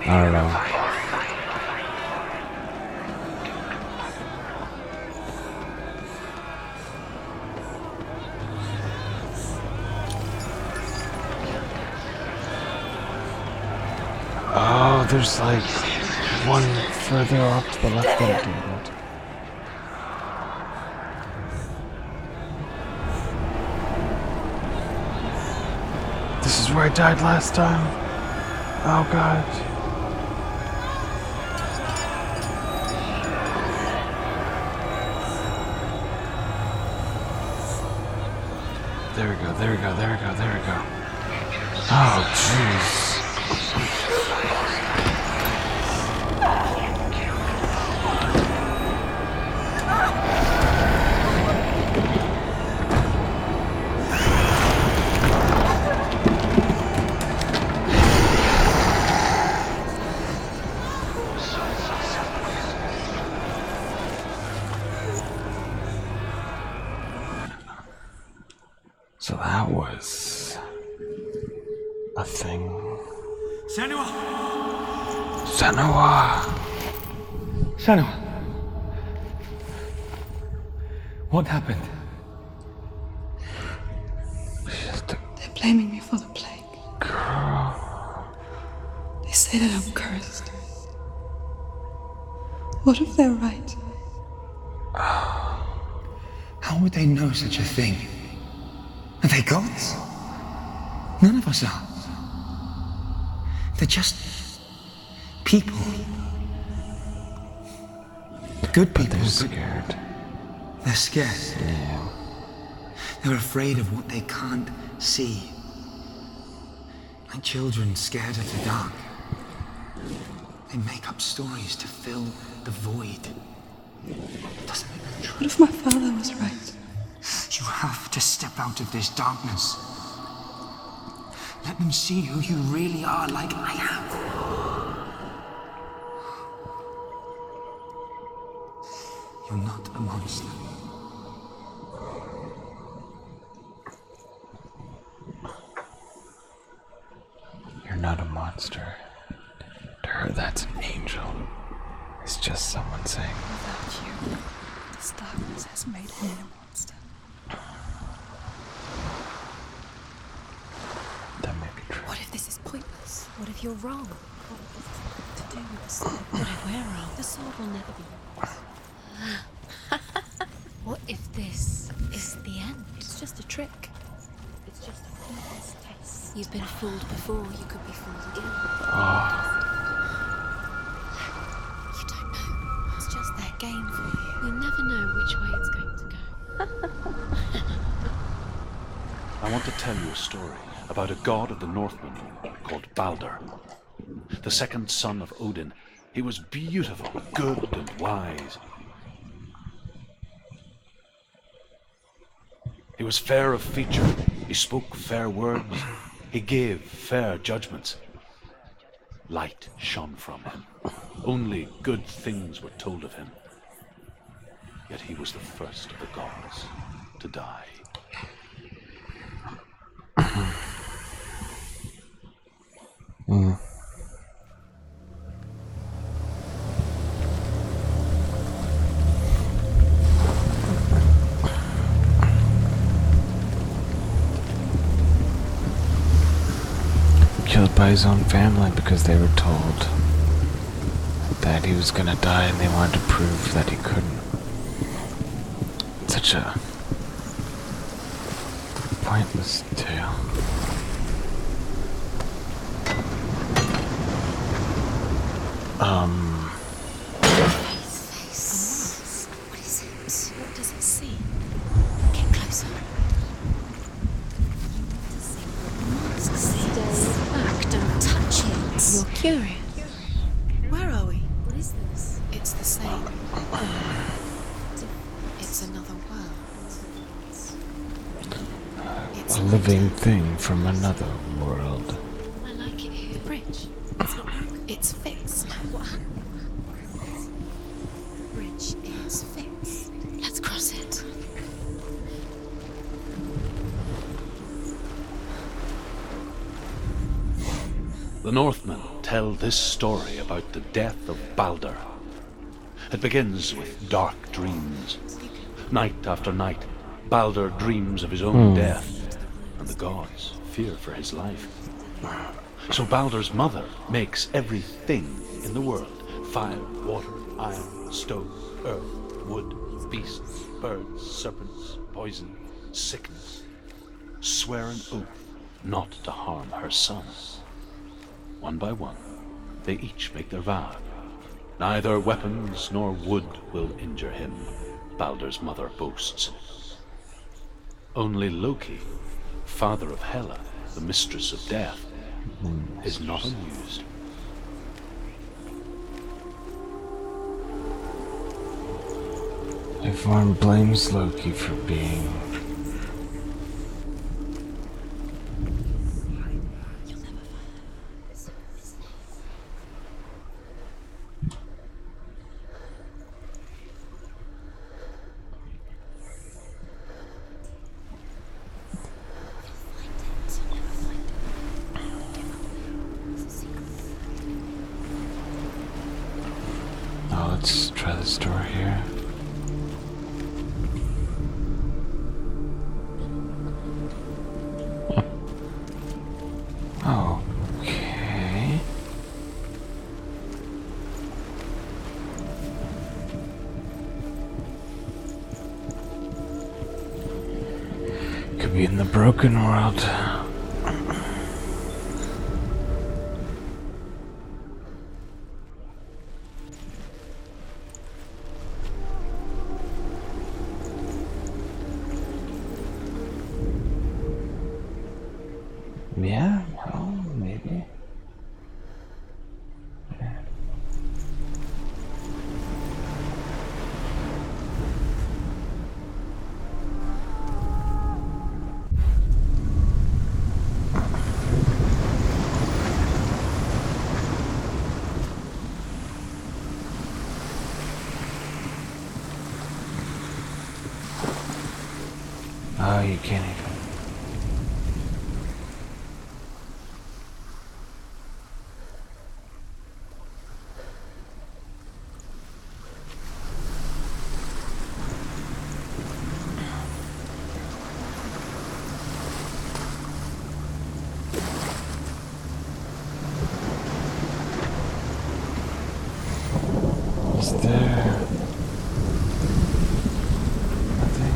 I don't know. there's like one further off to the left than it did. This is where I died last time. Oh god. There we go, there we go, there we go, there we go. Oh, jeez. So that was a thing. Senua! Senua! Senua! What happened? They're blaming me for the plague. Girl. They say that I'm cursed. What if they're right? How would they know such a thing? Are they gods? None of us are. They're just people. Good people. They're scared. They're scared. Yeah. They're afraid of what they can't see. Like children scared of the dark. They make up stories to fill the void. Doesn't make them true. What if my father was right? You have to step out of this darkness. Let them see who you really are, like I have. You're not a monster. You're not a monster. To her, that's an angel. It's just someone saying. Without you, this darkness has made me a monster. That may be true. What if this is pointless? What if you're wrong? What if this has nothing to do with the sword? What if we're wrong? The sword will never be yours. What if this is the end? It's just a trick. It's just a fool's test. You've been fooled before, you could be fooled again. You don't know. It's just their game for you. You never know which way it's going to go. I want to tell you a story about a god of the Northmen called Balder. The second son of Odin. He was beautiful, good and wise. He was fair of feature. He spoke fair words. He gave fair judgments. Light shone from him. Only good things were told of him. Yet he was the first of the gods to die. Killed by his own family because they were told that he was gonna die and they wanted to prove that he couldn't. Such a pointless tale. Face. What is it? What does it see? Get closer. Stay back, don't touch it. You're curious. Where are we? What is this? It's the same. It's another world. It's A living thing from another world. I like it here. The bridge. It's not broken. It's fixed. What happened? The bridge is fixed. Let's cross it. The Northmen tell this story about the death of Balder. It begins with dark dreams. Night after night, Balder dreams of his own death, and the gods fear for his life. So Baldur's mother makes everything in the world: fire, water, iron, stone, earth, wood, beasts, birds, serpents, poison, sickness. Swear an oath not to harm her sons. One by one, they each make their vow. Neither weapons nor wood will injure him, Baldur's mother boasts. Only Loki, father of Hela, the mistress of death, is not amused. Everyone blames Loki for being... Oh, let's try this door here. Okay. Could be in the broken world. Yeah, well, maybe. Yeah. Oh, you can't even. Is there nothing?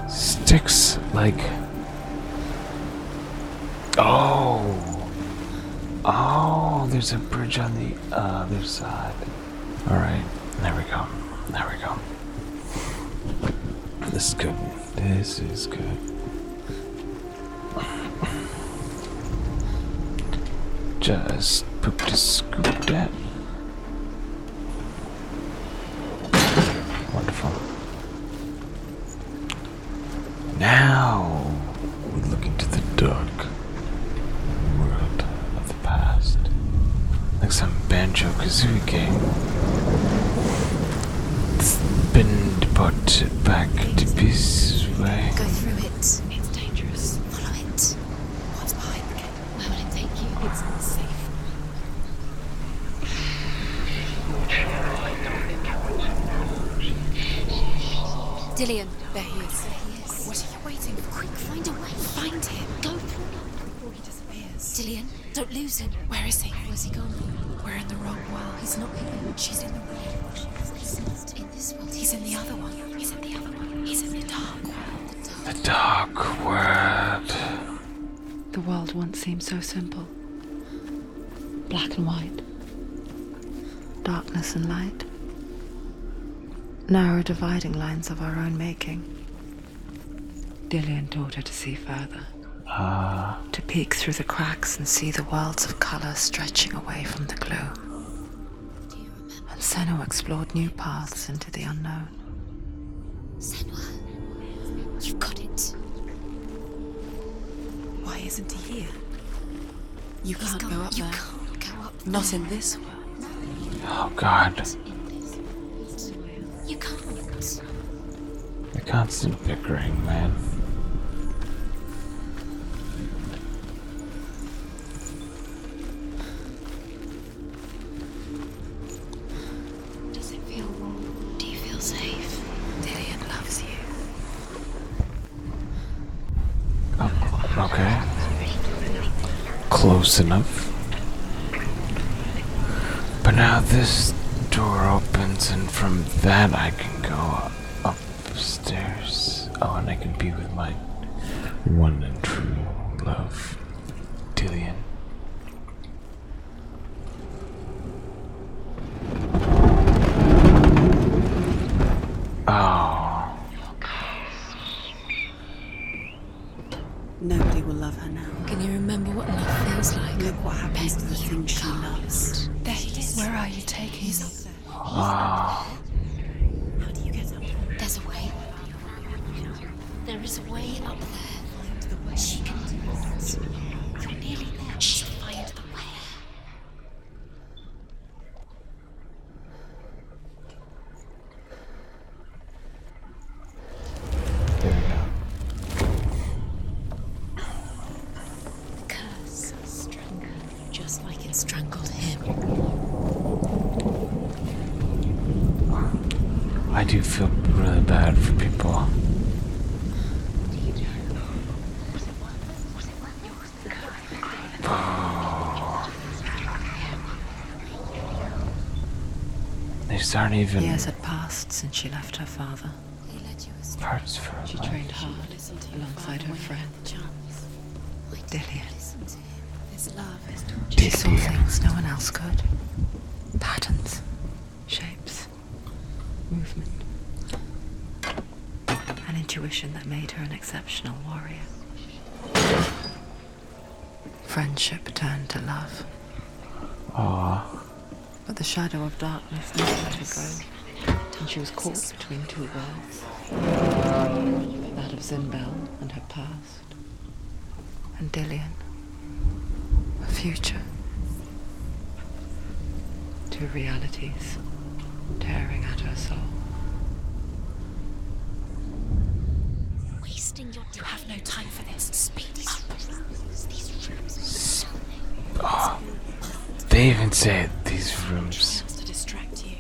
Sticks like... Oh, there's a bridge on the other side. Alright, there we go. There we go. This is good. This is good. Just poop to scoop that. Wonderful. Now we look into the dark world of the past. Like some Banjo-Kazooie game. It's been deported back to this way. Go through it. It's dangerous. Follow it. What's behind the gate? Where will it take you? It's not safe. Dillian, there he is. What are you waiting for? Quick, find a way. Find him. Go through before he disappears. Dillian, don't lose him. Where is he? Where's he gone? We're in the wrong world. He's not here. She's in the world. He's not in this world. He's in the other one. He's in the other one. He's in the dark world. The dark world. The world once seemed so simple. Black and white. Darkness and light. narrow dividing lines of our own making. Dillian taught her to see further. To peek through the cracks and see the worlds of colour stretching away from the glow. And Senua explored new paths into the unknown. Senua, you've got it. Why isn't he here? You He's can't gone. go up You there. can't go up Not there. in this world. Oh God. You can't. The constant bickering, man. Does it feel warm? Do you feel safe? Dillian loves you. Oh, okay. Close enough. But now this door opens, and from that I can go upstairs. Oh, and I can be with my one and true love, Dillian. Oh. Nobody will love her now. Can you remember what love feels like? Look what happens to the things she loves. There he is. Where are you taking me? Oh. How do you get up? There's a way. There is a way up there. She can do it. You're nearly there. She'll find the way. There we go. The curse strangled you just like it strangled him. I do feel really bad for people. These aren't even Years had passed since she left her father. He led you astray. parts for She life. trained hard alongside her friend, Dillian. Listen to him. This love is She saw things no one else could. Patterns, shapes, movement. An intuition that made her an exceptional warrior. Friendship turned to love. Aw. But the shadow of darkness never let her go, and she was caught between two worlds. That of Zinbel and her past, and Dillian, a future. Two realities tearing at her soul. Wasting your time. You have no time for this. Speed up. These rooms. Oh. They even say it, these rooms. to distract you.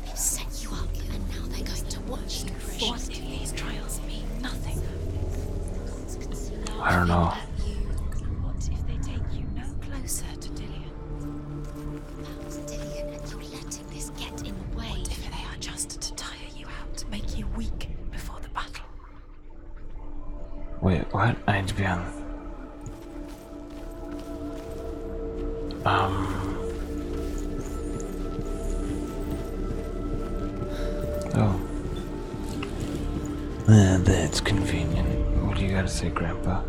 They've set you up, and now they're going to watch you. What if these trials mean nothing? I don't know. What if they take you no closer to Dillian? Dillian, and you're letting this get in the way. What if they are just to tire you out, make you weak before the battle? Wait, what? I need to be on. Oh. That's convenient. What do you gotta say, Grandpa?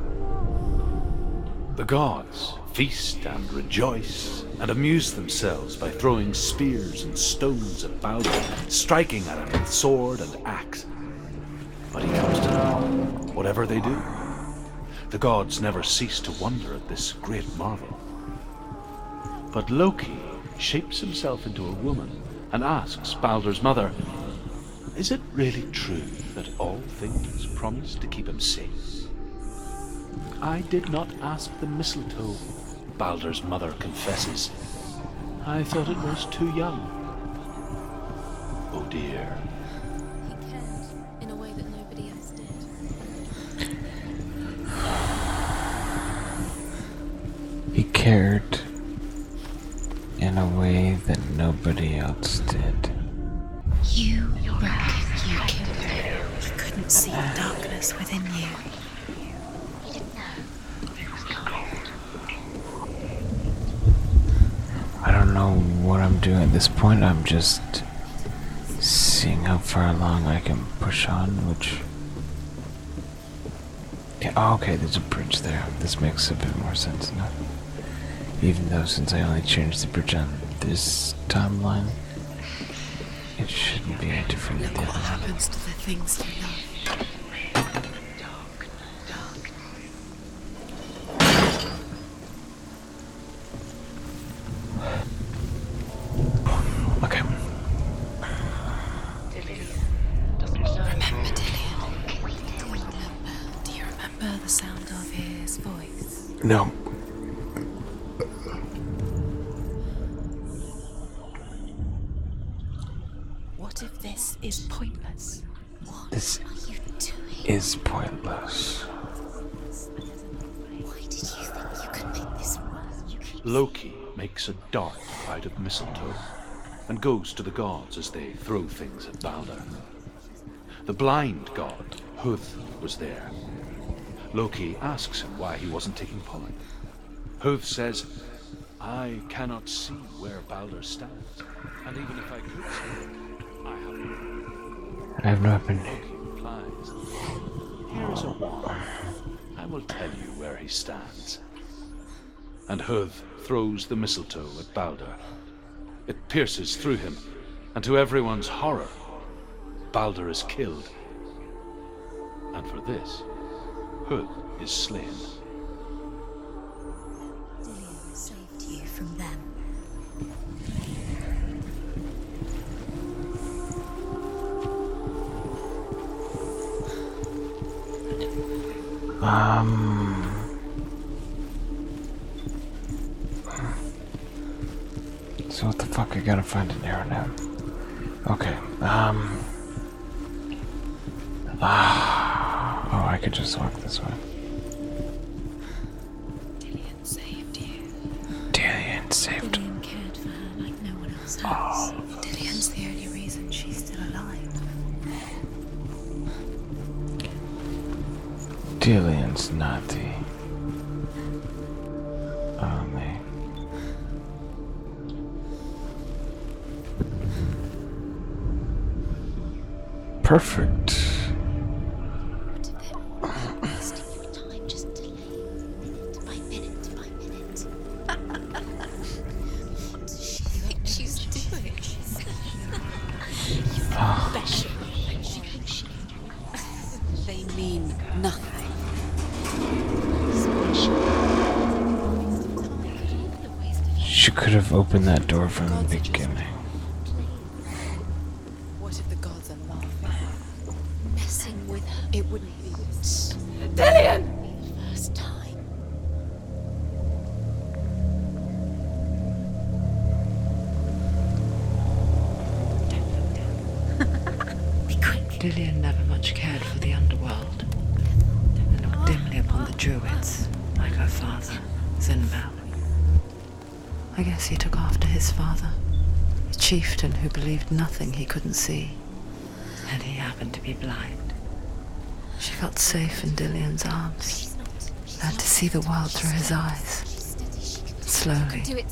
The gods feast and rejoice and amuse themselves by throwing spears and stones at Baldur, striking at him with sword and axe. But he comes to them, whatever they do. The gods never cease to wonder at this great marvel. But Loki shapes himself into a woman and asks Baldur's mother, "Is it really true that all things promise to keep him safe?" "I did not ask the mistletoe," Baldur's mother confesses. "I thought it was too young." Oh dear. He cared in a way that nobody else did. He cared in a way that nobody else did. You reckon you killed him. He couldn't see the darkness within you. He didn't know. I don't know what I'm doing at this point. I'm just Seeing how far along I can push on, which... Yeah, oh, okay, there's a bridge there. This makes a bit more sense now. Even though since I only changed the bridge on this timeline, it shouldn't be any different than the What other one. happens to the things you love? Okay. Remember Dillian? Do you remember the sound of his voice? No. What if this is pointless? What This are you doing? is pointless. Why did you think you could make this work? Loki makes a dart out of mistletoe and goes to the gods as they throw things at Balder. The blind god, Huth, was there. Loki asks him why he wasn't taking part. Huth says, I cannot see where Balder stands, and even if I could see it, I have no weapon. Loki replies, here is a wand. I will tell you where he stands. And Huth throws the mistletoe at Balder. It pierces through him, and to everyone's horror, Balder is killed. And for this, Huth is slain. Dillian saved you from them. So what the fuck? I gotta find an arrow now. Okay. Oh, I could just walk this way. Dillian saved you. Dillian saved. Dillian cared for her like no one else has. Dillian's the only reason she's still alive. Dillian's not the only. Perfect. What if they're all wasting your time just delaying minute by minute by minute? What does she think she's doing? Special. They mean nothing. She could have opened that door from the beginning. What if the gods are laughing? Messing with her. It wouldn't be Dillian! The first time. Be quick. Dillian never much cared for the underworld, and looked dimly upon the druids, like her father, Zinbal. I guess he took after his father, a chieftain who believed nothing he couldn't see, and he happened to be blind. She felt safe in Dillian's arms, learned to see the world through his eyes. Slowly, Do it.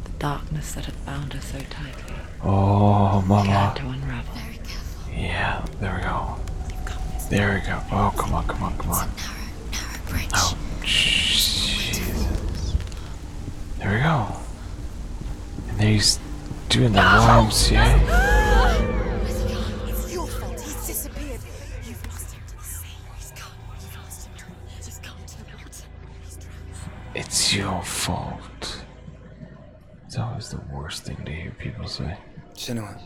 the darkness that had bound her so tightly Oh, began mama. to unravel. Very careful. Yeah, there we go. There we go. Oh, come on, come on, come on. Narrow bridge. Oh, Jesus. There we go. And then he's doing the YMCA. Where's he gone? It's your fault. He's disappeared. You've lost him to the sea. He's gone. You've lost him. He's gone to the water. He's drowned. It's your fault. It's always the worst thing to hear people say. Senua.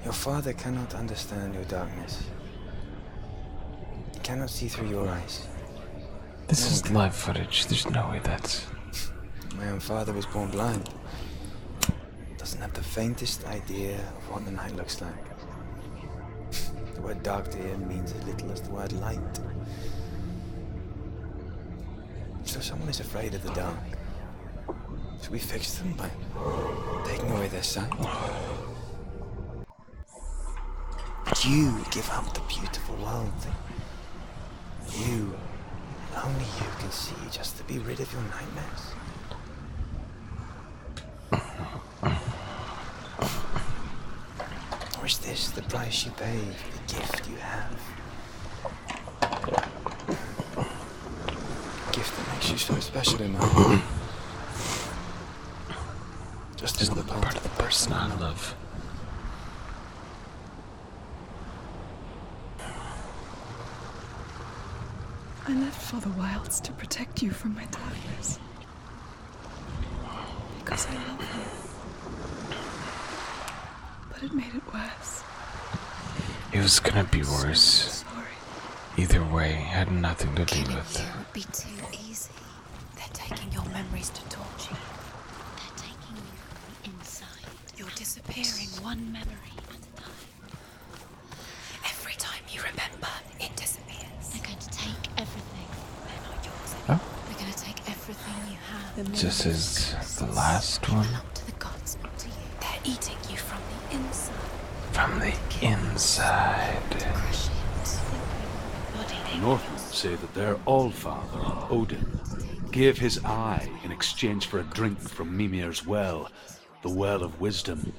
Your father cannot understand your darkness. He cannot see through your eyes. This No is one can. live footage. There's no way that's... My own father was born blind. Doesn't have the faintest idea of what the night looks like. The word dark to him means as little as the word light. So someone is afraid of the dark. Should we fix them by taking away their sight? Would you give up the beautiful world that you, only you can see, just to be rid of your nightmares? Or is this the price you pay for the gift you have? A gift that makes you so special in my heart. Just another part of the person I love. I left for the wilds to protect you from my darkness. Because I love you. But it made it worse. It was gonna be worse. Sorry. Either way, had nothing to do Killing with you it. would be too easy. They're taking your memories to torture you. They're taking you from the inside. You're disappearing one memory at a time. Every time you remember, it disappears. They're going to take everything. They're not yours Oh. anymore. They're going to take everything you have. This is the last They one. belong to the gods, not to you. They're eating you from the inside. From the inside. Crush it. The Northmen say that their Allfather, Odin, gave his eye in exchange for a drink from Mimir's well, the well of wisdom.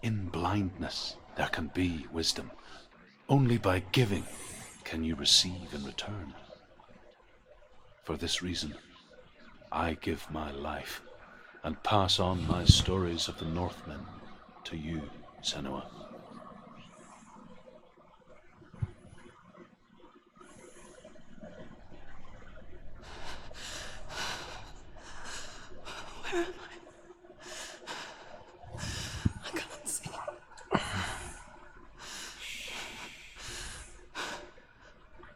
In blindness, there can be wisdom. Only by giving can you receive in return. For this reason, I give my life and pass on my stories of the Northmen to you, Senua. Where am I can't see.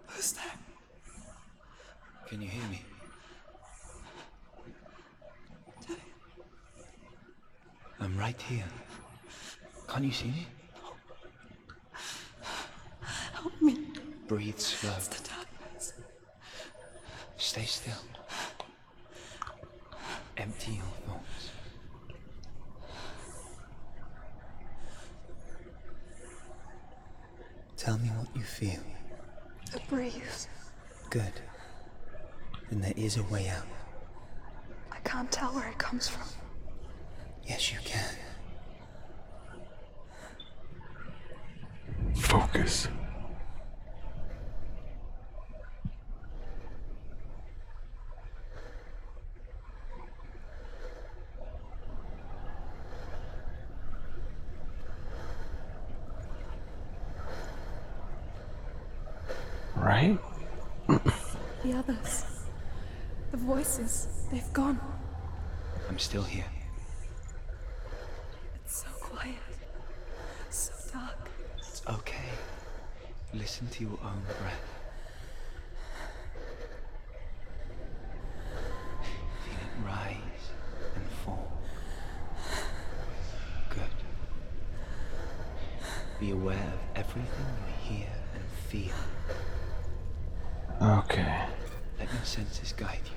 Who's there? Can you hear me? I'm right here. Can't you see me? Help me. Breathe slow. It's the darkness. Stay still. Empty your thoughts. Tell me what you feel. A breeze. Good. Then there is a way out. I can't tell where it comes from. Yes, you can. Focus. Right? The others. The voices. They've gone. I'm still here. It's so quiet. So dark. It's okay. Listen to your own breath. Feel it rise and fall. Good. Be aware of everything you hear and feel. Okay. Let your senses guide you.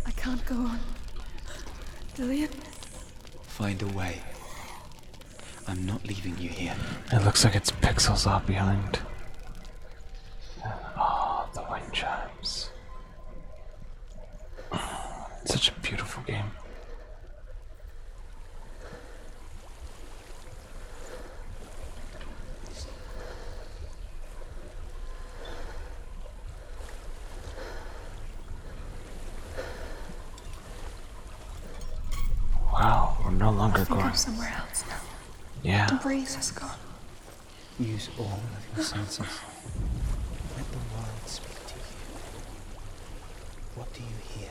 I can't go on. Dillian? Find a way. I'm not leaving you here. It looks like it's pixels off behind. Oh, the wind chimes. Such a beautiful game. Wow, we're no longer I think going. I'm somewhere else now. The Yeah. breeze is gone. Use all of your senses. Let the world speak to you. What do you hear?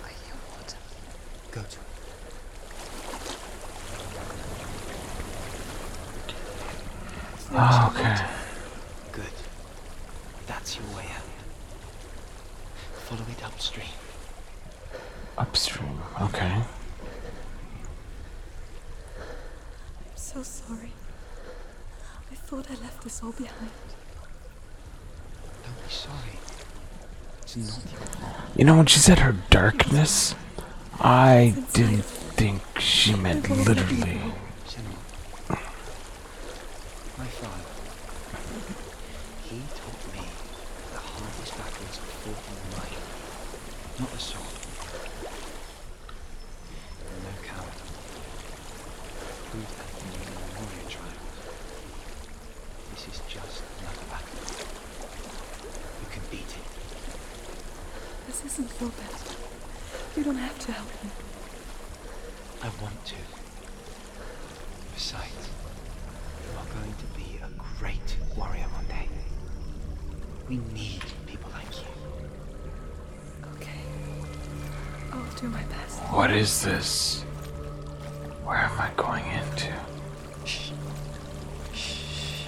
I hear water. Go to it. Oh, okay. Good. That's your way out. Follow it upstream. Upstream. Okay. I'm so sorry. I thought I left this all behind. Don't be sorry. It's not your fault. You know, when she said her darkness, I didn't think she meant literally. Senua, my father, he taught me that the hardest battles are fought in the mind, not the sword. I'm no coward. Prove that in your warrior trial. This is just another battle. You can beat it. This isn't your battle. You don't have to help me. I want to. Besides, you are going to be a great warrior one day. We need people like you. Okay. I'll do my best. What is this? Where am I going into? Shh. Shh.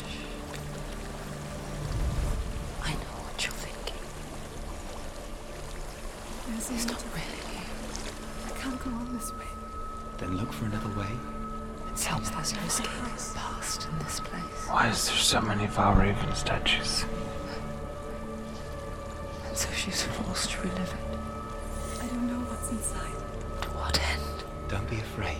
I know what you're thinking. It's not really. I can't go on this way. Then look for another way. It helps there's no escaping past in this place. Why is there so many Valraven statues? And so she's forced to relive it. I don't know what's inside. To what end? Don't be afraid.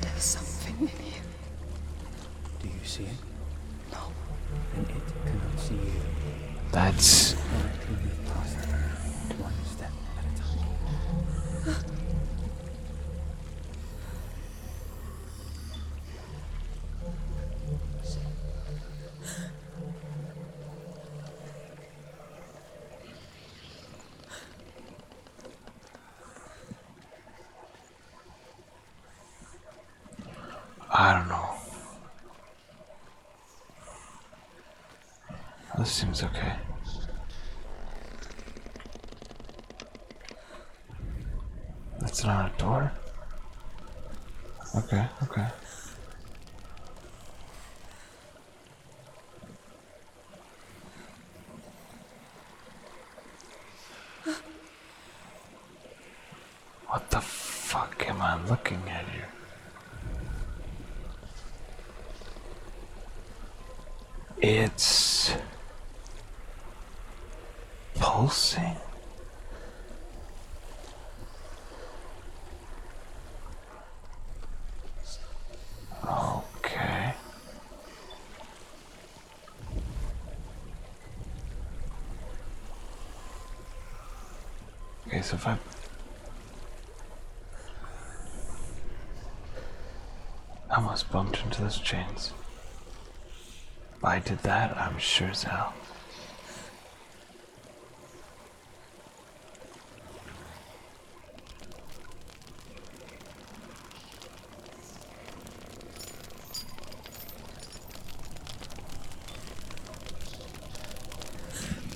There's something in here. Do you see it? No. And it cannot see you. That's Directly move past it, one step at a time. I don't know. This seems okay. That's not a door? Okay, okay. What the fuck am I looking at here? It's pulsing. Okay. Okay, so if I almost bumped into those chains. If I did that, I'm sure as hell.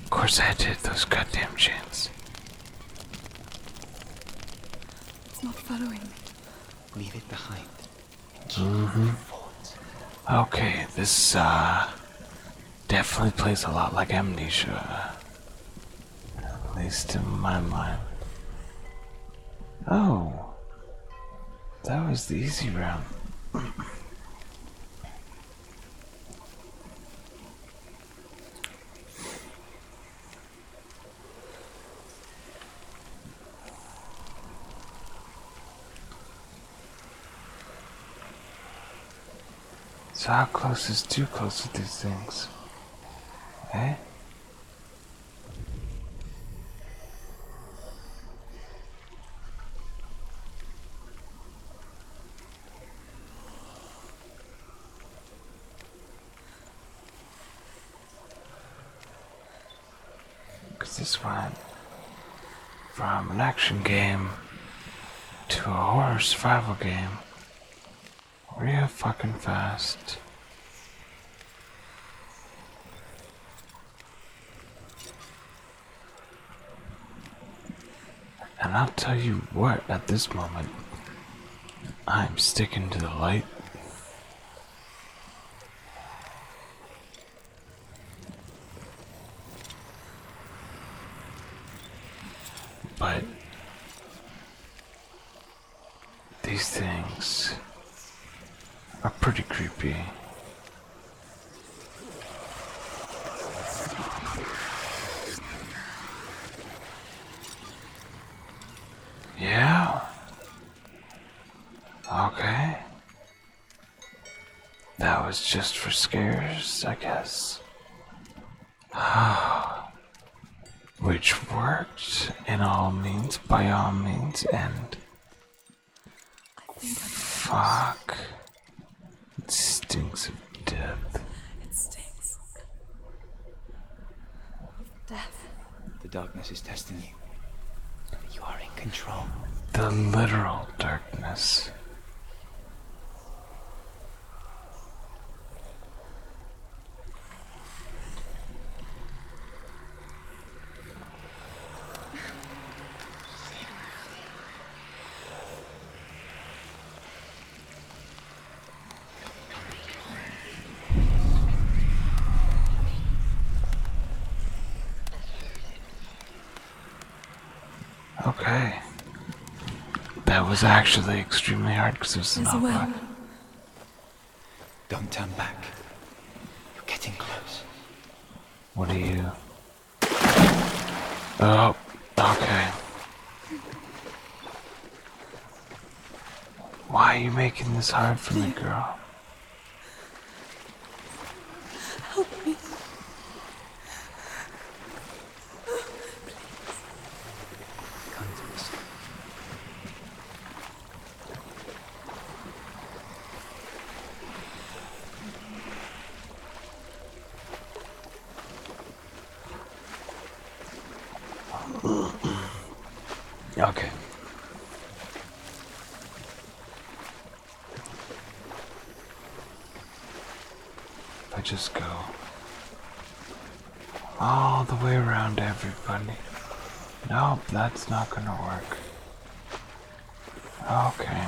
Of course I had to hit those goddamn chains. It's not following me. Leave it behind. Okay, this definitely plays a lot like Amnesia. At least in my mind. Oh. That was the easy round. So how close is too close with these things? Eh? Because this went from an action game to a horror survival game real fucking fast. And I'll tell you what, at this moment, I'm sticking to the light. But these things are pretty creepy. was just for scares, I guess. Which worked in all means, by all means, and fuck. It stinks of death. It stinks. Death. The darkness is testing you. You are in control. The literal darkness. Okay. That was actually extremely hard because it was There's a not well. fun. Don't turn back. You're getting close. What are you? Oh, okay. Why are you making this hard for me, girl? Help me. Come to us. Okay. If I just go all the way around everybody. Nope, that's not gonna work. Okay.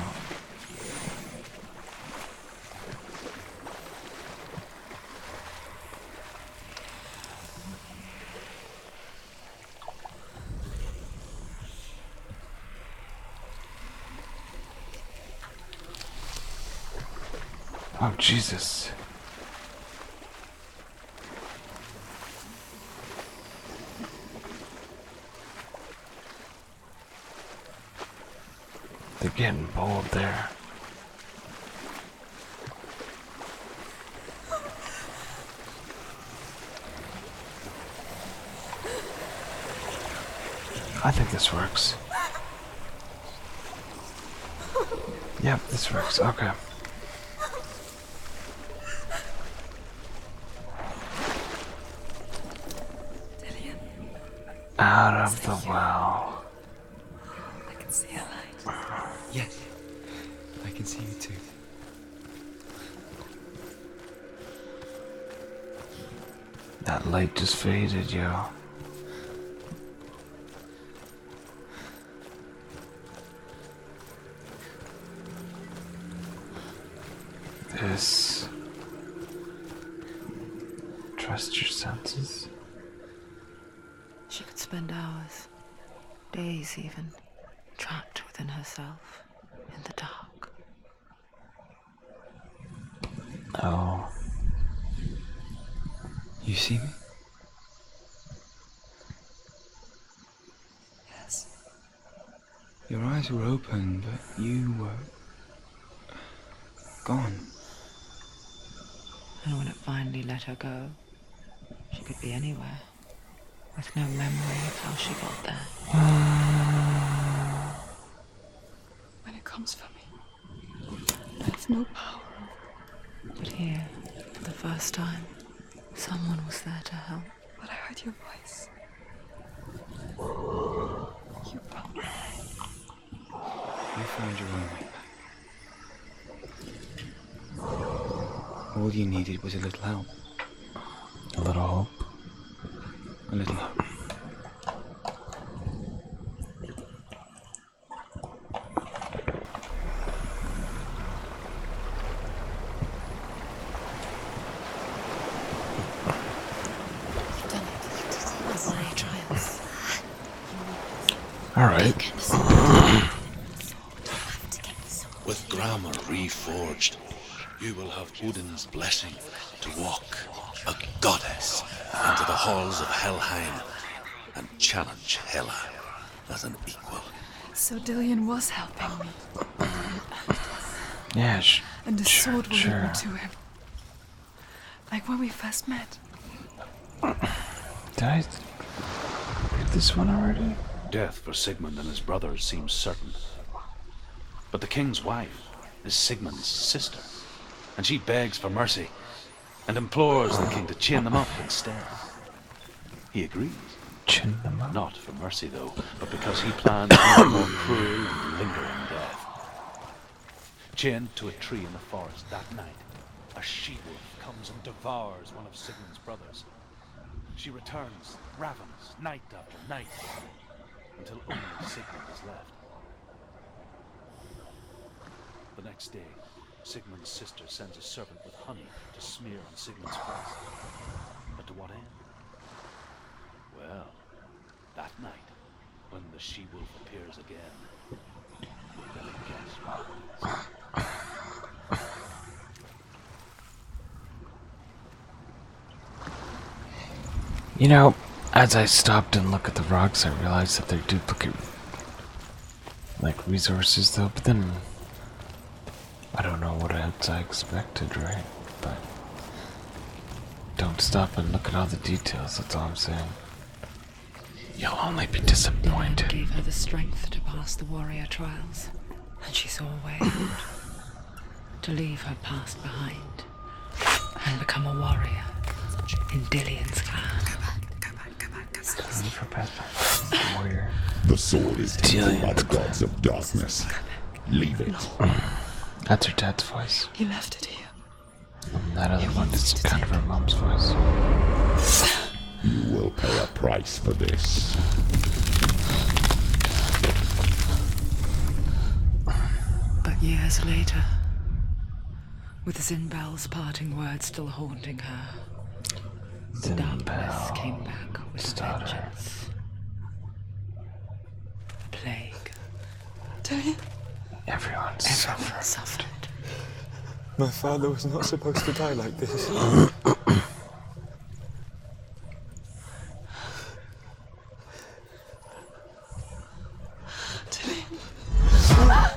Oh, Jesus. They're getting bold there. I think this works. Yep, this works. Okay. Dillian, Out of the well. I can see a light. Yes. I can see you too. That light just faded, yo. This. Trust your senses. She could spend hours, days even, trapped within herself, in the dark. Oh. You see me? Yes. Your eyes were open, but you were gone. And when it finally let her go, she could be anywhere, with no memory of how she got there. When it comes for me, I have no power. But here, for the first time, someone was there to help. But I heard your voice. You brought me. You found your own way back. All you needed was a little help. A little hope. A little hope. You've done it. You did it. It's my trials. Alright. Get the sword. You have to get the sword. With grammar reforged, you will have Odin's blessing to walk, a goddess, into the halls of Helheim and challenge Hela as an equal. So Dillian was helping me, Yeah, and the sword will lead sure. me to him. Like when we first met. Did I read this one already? Death for Sigmund and his brothers seems certain. But the king's wife is Sigmund's sister, and she begs for mercy and implores the king to chain them up instead. He agrees. Chin them up. Not for mercy, though, but because he plans a more cruel and lingering death. Chained to a tree in the forest that night, a she-wolf comes and devours one of Sigmund's brothers. She returns, ravens, night after night, until only Sigmund is left. The next day, Sigmund's sister sends a servant with honey to smear on Sigmund's face. But to what end? Well, that night, when the she-wolf appears again, you better guess what it is. You know, as I stopped and looked at the rocks, I realized that they're duplicate, like, resources, though, but then I don't know what else I expected, right? But don't stop and look at all the details, that's all I'm saying. You'll only be disappointed. Gave her the strength to pass the warrior trials, and she saw a way out. To leave her past behind and become a warrior in Dillion's clan. Warrior. The sword is taken by the gods of darkness. Leave it. That's her dad's voice. He left it here. And that other one is kind of her mom's voice. You will pay a price for this. But years later, with Zinbel's parting words still haunting her, the darkness came back with vengeance. Plague. Dillion? Everyone suffered. My father was not supposed to die like this.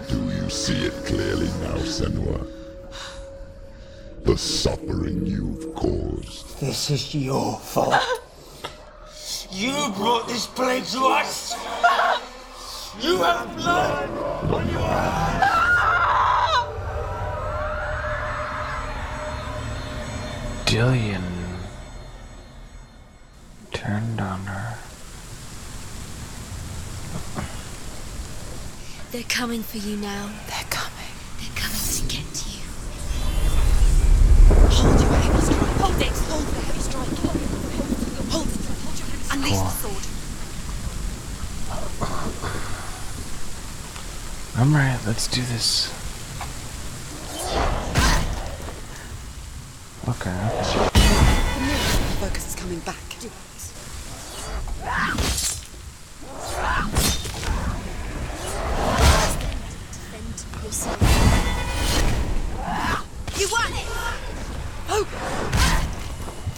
Do you see it clearly now, Senua? The suffering you've caused. This is your fault. You brought this plague to us. You have blood on your hands. Dillion turned on her. They're coming for you now. They're coming. They're coming to get you. Hold your heavy strike. Hold it. Hold the heavy strike. Hold it. Hold your heavy strike. Unleash the sword. I'm right, let's do this. Okay. The focus is coming back. Defend yourself. You won it!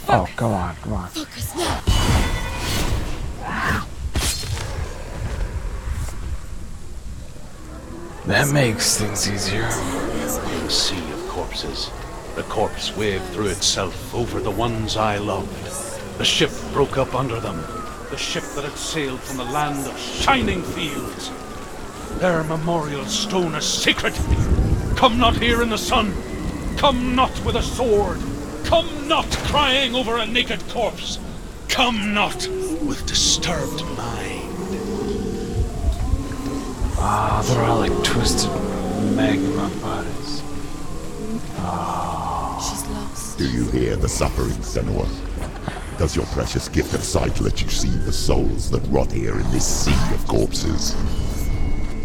Oh, come on. Focus now. That makes things easier. A sea of corpses. The corpse waved through itself over the ones I loved. The ship broke up under them. The ship that had sailed from the land of shining fields. Their memorial stone is sacred. Come not here in the sun. Come not with a sword. Come not crying over a naked corpse. Come not with disturbed mind. Ah, they're all like twisted magma bodies. She's lost. Do you hear the suffering, Senua? Does your precious gift of sight let you see the souls that rot here in this sea of corpses?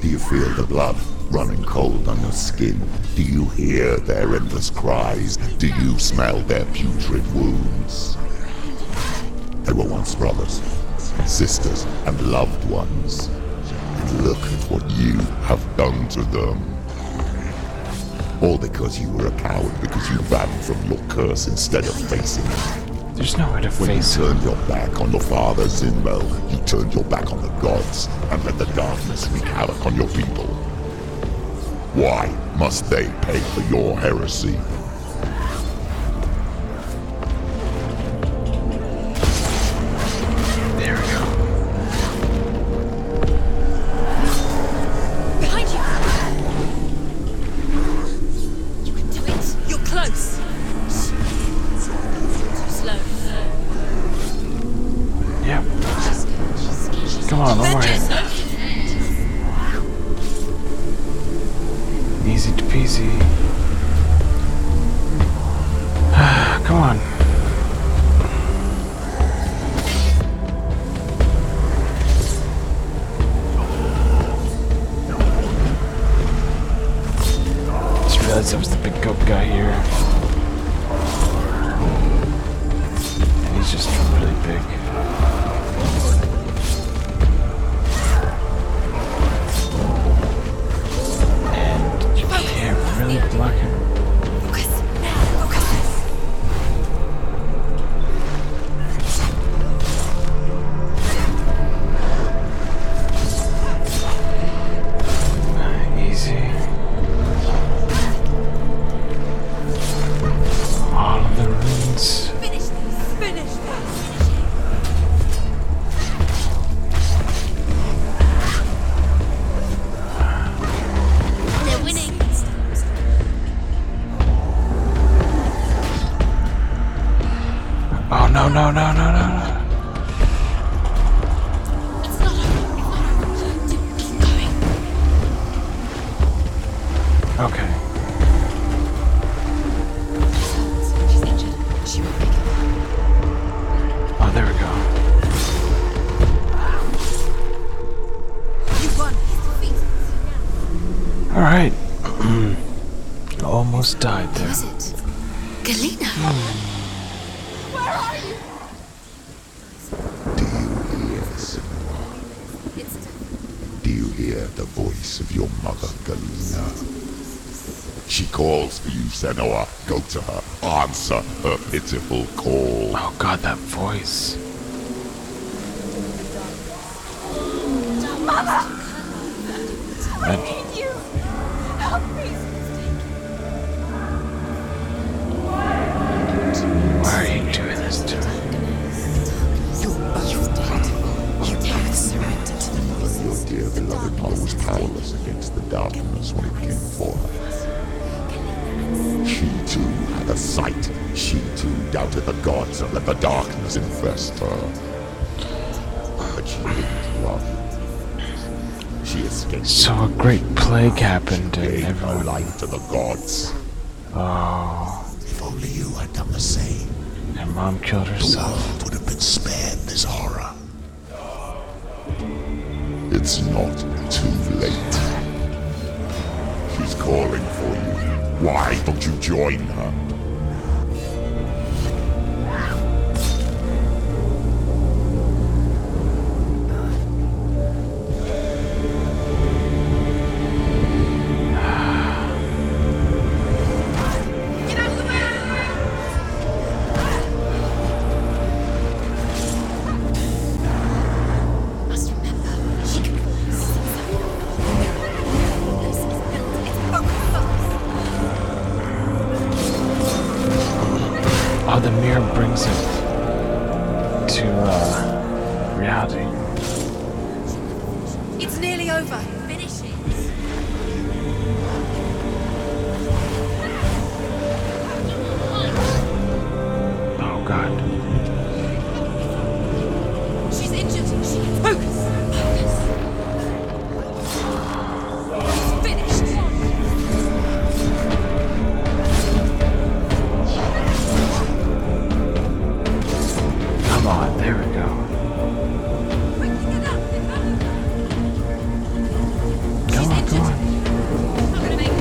Do you feel the blood running cold on your skin? Do you hear their endless cries? Do you smell their putrid wounds? They were once brothers, sisters, and loved ones. And look at what you have done to them. All because you were a coward, because you ran from your curse instead of facing it. There's no way to When you face it. turned your back on your father, Zinbel, you turned your back on the gods and let the darkness wreak havoc on your people. Why must they pay for your heresy? realized that was the big goat guy here. And he's just really big. And you can't really block him. No. It's not over. Keep going. Okay. She's injured. She won't make it. Oh, there we go. You won. He's defeated. Alright. Almost died there. Who is it? Galena. Where are you? Do you hear the voice of your mother, Galena? She calls for you, Senua. Go to her. Answer her pitiful call. Oh god, that voice. Mother! I need you! Help me! Why are you doing this to me? You're both dead. You both surrendered to the voices. Your dear beloved mother was powerless against the darkness when it came for her. She too had a sight. She too doubted the gods and let the darkness infest her. But she didn't love you. She escaped. So a great plague happened and Gave her everyone... life to the gods. Oh. If only you had done the same, And Mom killed the herself. world would have been spared this horror. It's not too late. She's calling for you. Why don't you join her? Oh, the mirror brings it to reality. It's nearly over. Finish it. Oh god. She's injured. Focus. Finished. Come on, there we go. Come on, come on. Not gonna make it.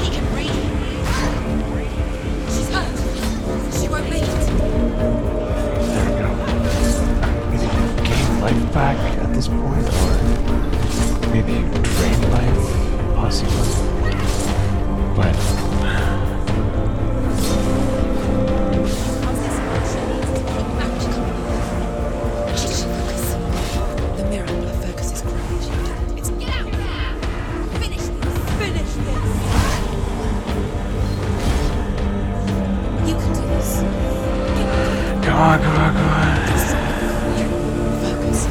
He can breathe. She's hurt. She won't make it. There we go. Maybe you gain life back at this point, or maybe you drain life, possibly. But The mirror, her focus is correct. It's get out there! Finish this! Finish this! You can do this. come on, come on, come on. Focus.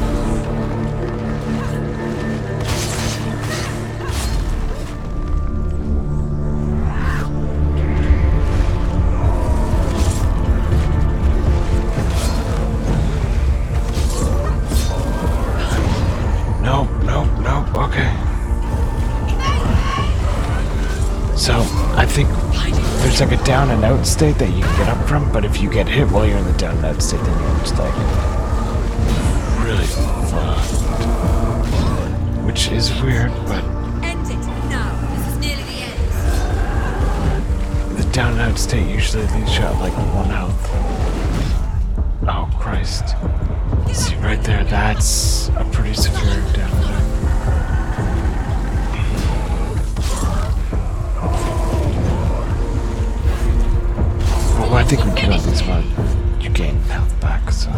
Nope, okay. So, I think there's like a down and out state that you can get up from, but if you get hit while you're in the down and out state, then you're just like really fucked. Which is weird, but End that state usually leaves you at like 1 health. Oh Christ. See right there, that's a pretty severe down there. Well, I think we kill these one. You gain health back, so.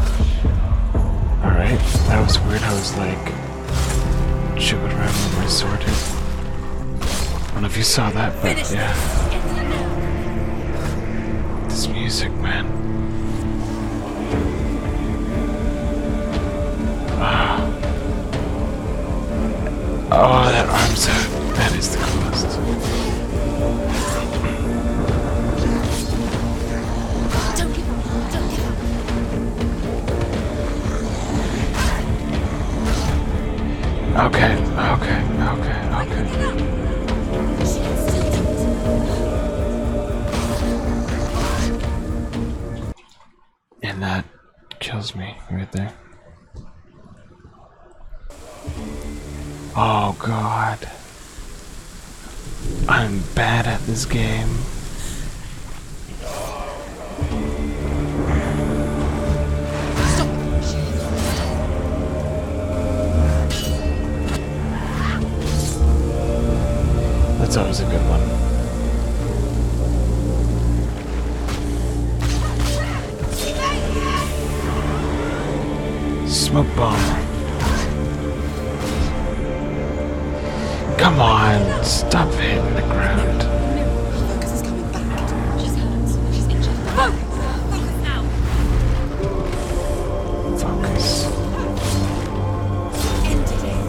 Alright, that was weird. I was like jiggling around with my sword here. I don't know if you saw that, but yeah. This music, man. Oh, that arm's out. That is the coolest. Don't give up. Don't give up. Okay, okay, okay, okay. She can still do it. And that kills me right there. Oh god. I'm bad at this game. That's always a good one. Smoke bomb. Come on, stop hitting the ground. Focus is coming back. She's hurt. She's injured. Focus now. Focus. Ended it.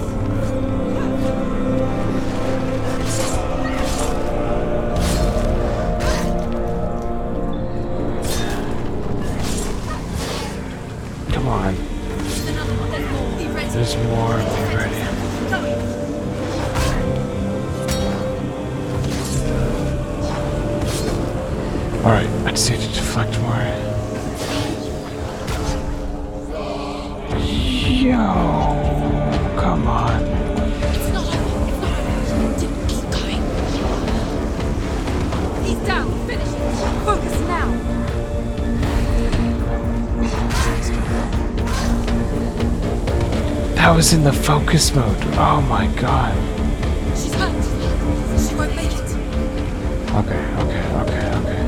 Come on. There's more. Be ready. Alright, I just need to deflect more. Yo, come on. It's not over. Keep going. He's down. Finish it. Focus now. That was in the focus mode. Oh my god. She's hurt. She won't make it. Okay, okay, okay, okay.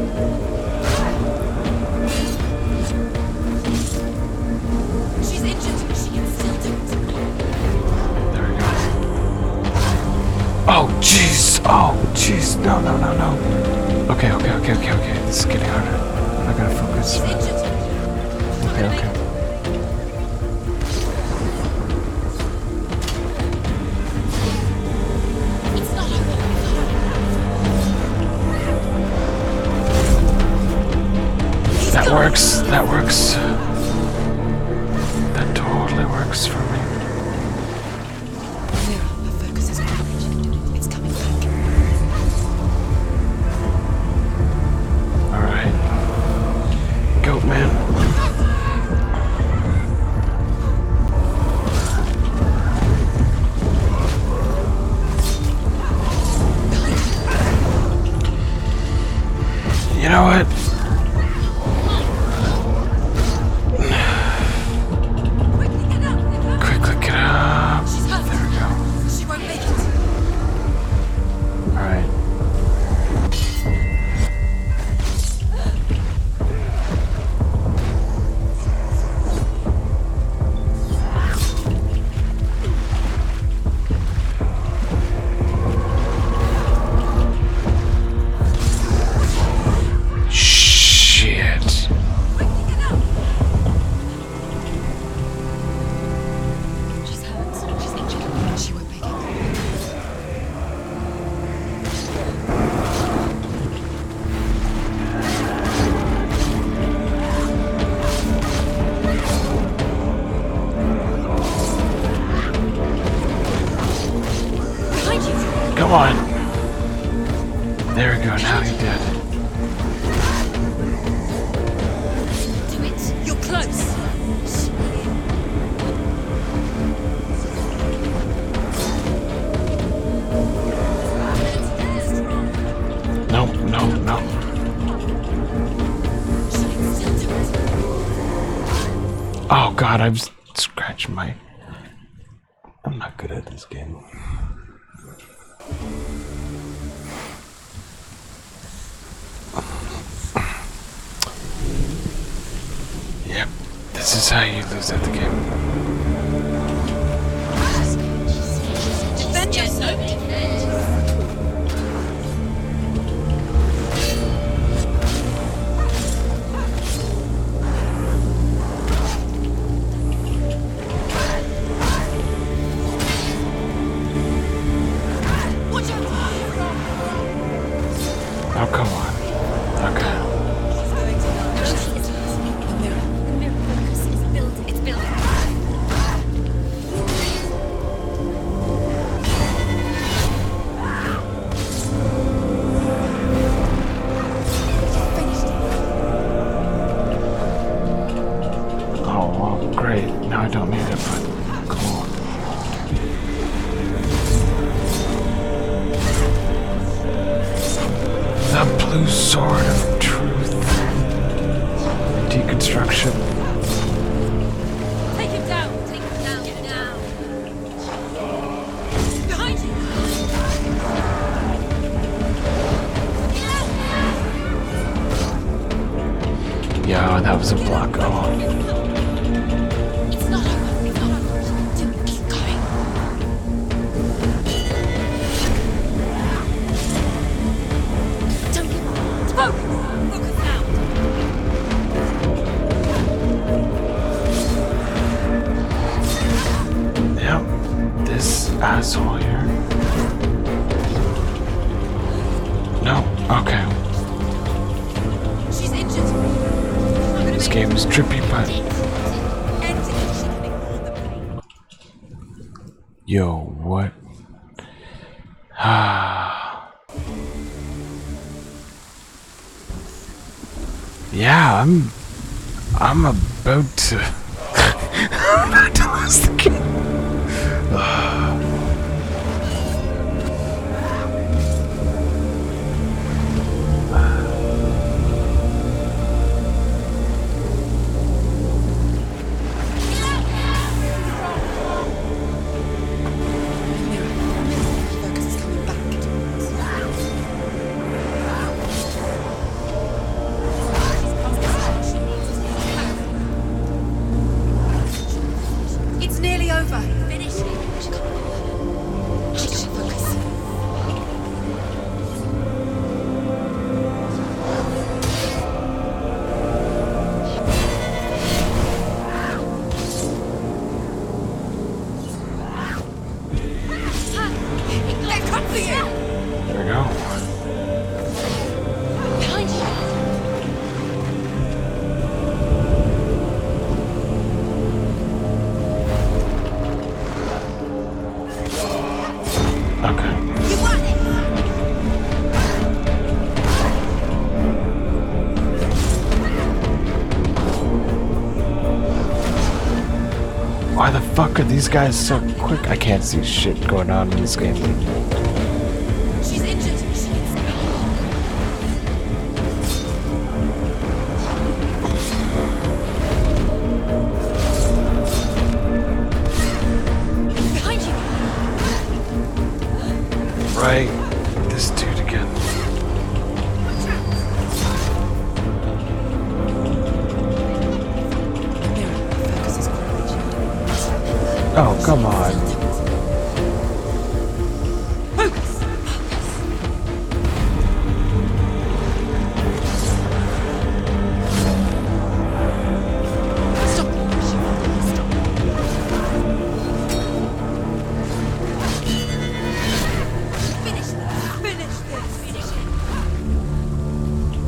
She's injured. She can still do it. There we go. Oh jeez. Oh jeez. No, no, no, no. Okay, okay, okay, okay, okay. This is getting harder. I gotta focus. She's injured. Okay, okay. It's not over. That works. That works. That totally works for me. Mira, her focus is gone. It's coming back. Alright. Goat man. You know what? Quickly get up. She's hurt. There we go. She won't make it. Alright. Shit. She's hurt. She's injured. She won't make it. Behind you. Come on. There we go. Now you're dead. Do it. You're close. No, no, no. God, I've scratched my... I'm not good at this game. Yep, this is how you lose at the game. Defend yourself! Oh, come on. Okay. It's building. Oh, well, great. Now I don't need it, but cool. The blue sword of truth. Deconstruction. Take him down! Take him down! Get down! Behind you! Yeah, that was a block. Oh. It's not over. It's not over. Dude, keep going. Don't give up. Focus! Focus now! Yep. This asshole here. No. Okay. She's injured. This game is trippy, but... Yo, what? Yeah, I'm about to I'm about to lose the game. Focus is coming back towards It's nearly over. Finish it. She can't focus. They're come for you. There we go. Behind you. Okay. You want it. Why the fuck are these guys so quick? I can't see shit going on in this game. She's injured. Behind you. Right. This dude again. focus is Oh, come on. Focus. Stop. Stop. Finish this. Finish this. Finish it.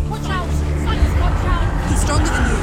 Watch out. Silas, watch out. He's stronger than you.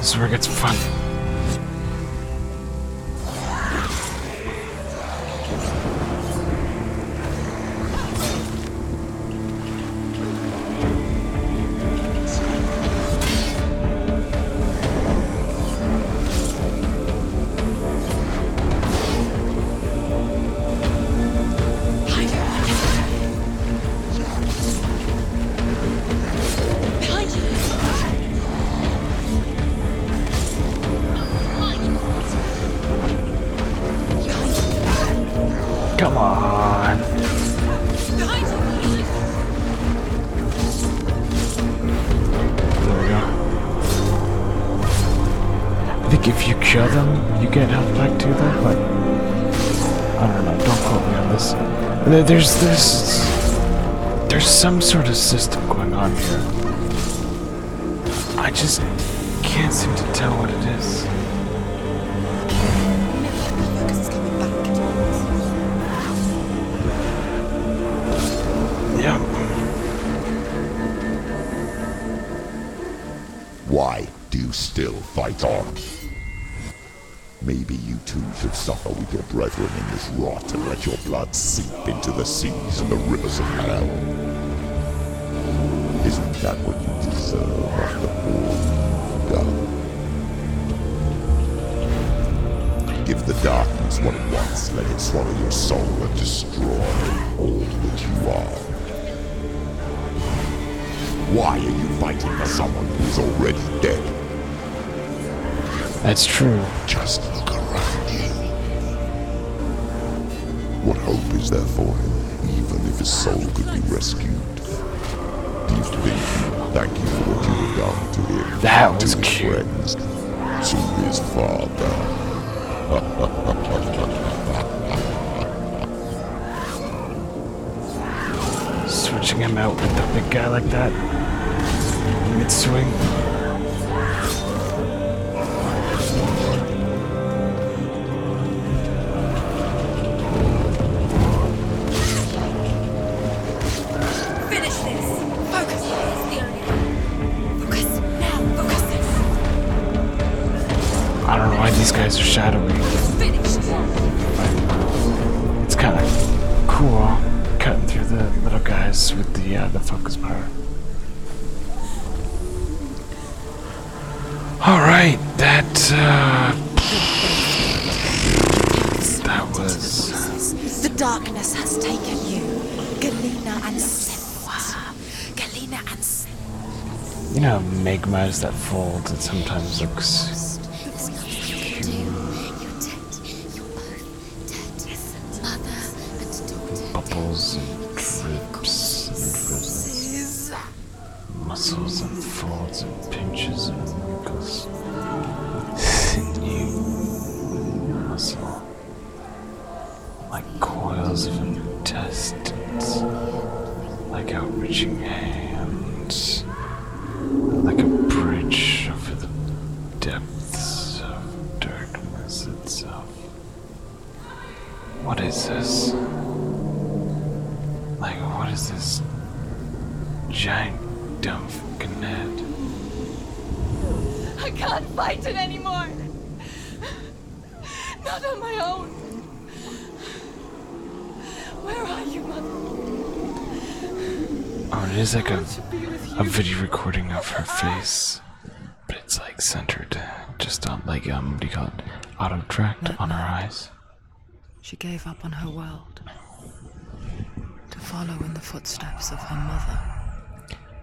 This is where it gets fun. Come on. There we go. I think if you kill them, you get health back too, though. But I don't know. Don't quote me on this. There's some sort of system going on here. I just can't seem to tell what it is. Yeah. Why do you still fight on? Maybe you too should suffer with your brethren in this rot and let your blood seep into the seas and the rivers of hell. Isn't that what you deserve after all you've done? Give the darkness what it wants, let it swallow your soul and destroy all that you are. Why are you fighting for someone who is already dead? That's true. Just look around you. What hope is there for him, even if his soul could be rescued? Do you think he will thank you for what you have done to him? That was to his cute. friends, to his father? Switching him out with the big guy like that. Mid-swing. Finish this! Focus! It's the only way. Focus! Now! Focus this! I don't know why these guys are shadowy. Finished! It's kind of cool cutting through the little guys with the focus power. All right, that was. The darkness has taken you. Galena and Senua. Galena and Senua. You know, magmas that fold, it sometimes looks There's nothing you can do. You're dead. You're both dead. Mother and daughter. bubbles and drips and rhythms. Muscles and folds and pinches and wrinkles. Sinew, muscle, like coils of intestines, like outreaching hands, like a bridge over the depths of darkness itself. What is this? Like, what is this giant dumb fucking head? I can't fight it anymore. Not on my own. Where are you, Mother? Oh, it is like I a want to be with you. video recording of her face, but it's like centered just on like what do you call it? Auto tracked on her eyes. She gave up on her world to follow in the footsteps of her mother.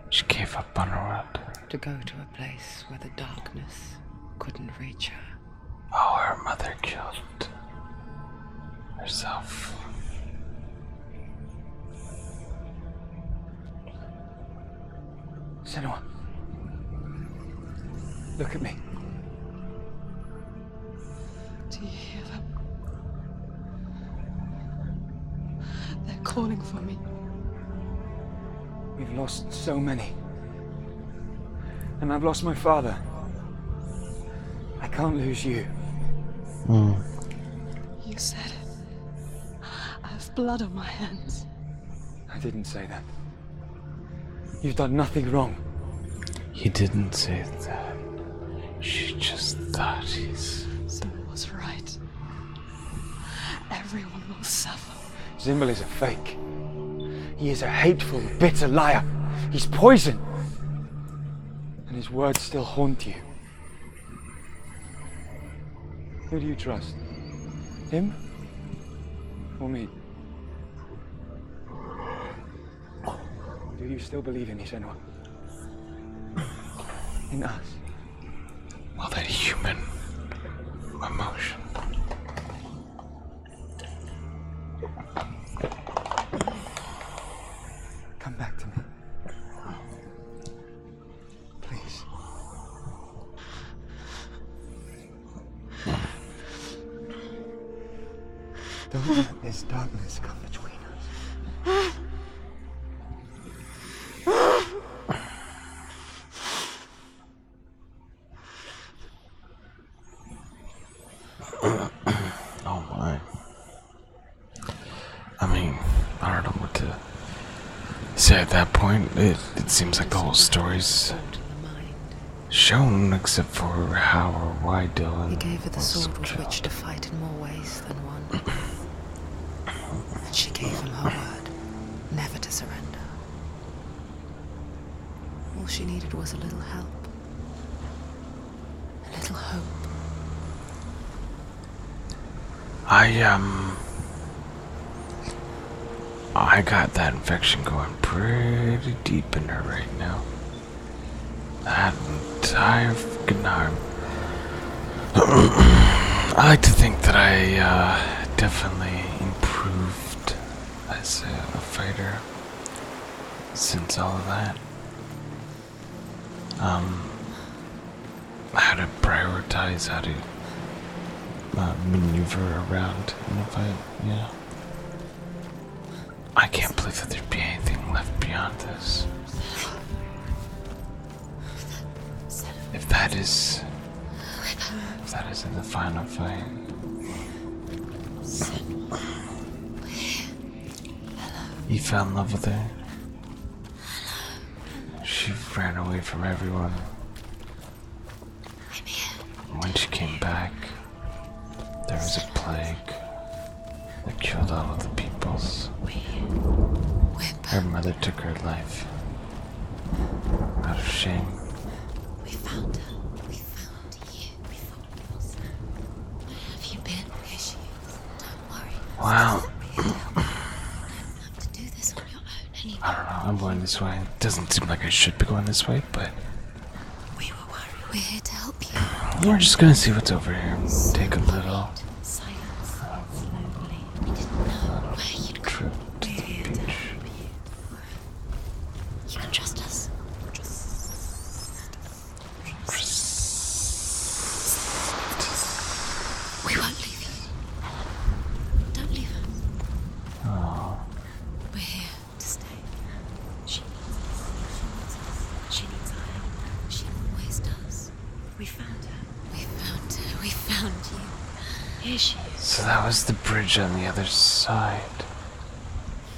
She gave up on her world. To go to a place where the darkness couldn't reach her. Oh, her mother killed herself. Senua. Look at me. Do you hear them? They're calling for me. We've lost so many. And I've lost my father. I can't lose you. You said it. I have blood on my hands. I didn't say that. You've done nothing wrong. He didn't say that. She just thought he's... Senua was right. Everyone will suffer. Zimbel is a fake. He is a hateful, bitter liar. He's poison. And his words still haunt you. Who do you trust? Him? Or me? Do you still believe in me, Senua? In us? Well, that human emotion. Come back to me. Please. Don't let this darkness come between us. Oh my. I mean, I don't know what to say at that point. It seems like the whole story's shown, except for how or why Dylan. He gave her the sword with which to fight in more ways than one. And she gave him her word, never to surrender. All she needed was a little help. A little hope. I got that infection going pretty deep in her right now. That entire fucking arm. I like to think that I definitely improved as a fighter since all of that. How to prioritize, how to maneuver around in a fight, yeah. I can't believe that there'd be anything left beyond this. If that is in the final fight. You fell in love with her. She ran away from everyone. When she came back, there was a plague that killed all of the peoples. Her mother took her life out of shame. We found her. We found you. We thought we lost her. Where have you been? Here she is. Don't worry. Wow. You don't have to do this on your own anymore. I don't know, I'm going this way. It doesn't seem like I should be going this way, but We were worried. We're here to help you. we're just gonna see what's over here. Take a little Silence. Slowly. We didn't know where you'd go. trip to We're the here to beach. help you. You can trust us. We won't leave you. Don't leave us. Oh, We're here to stay. She needs us. She needs our help. She always does. We found her. We found her. We found you. Here she is. so that was the bridge on the other side.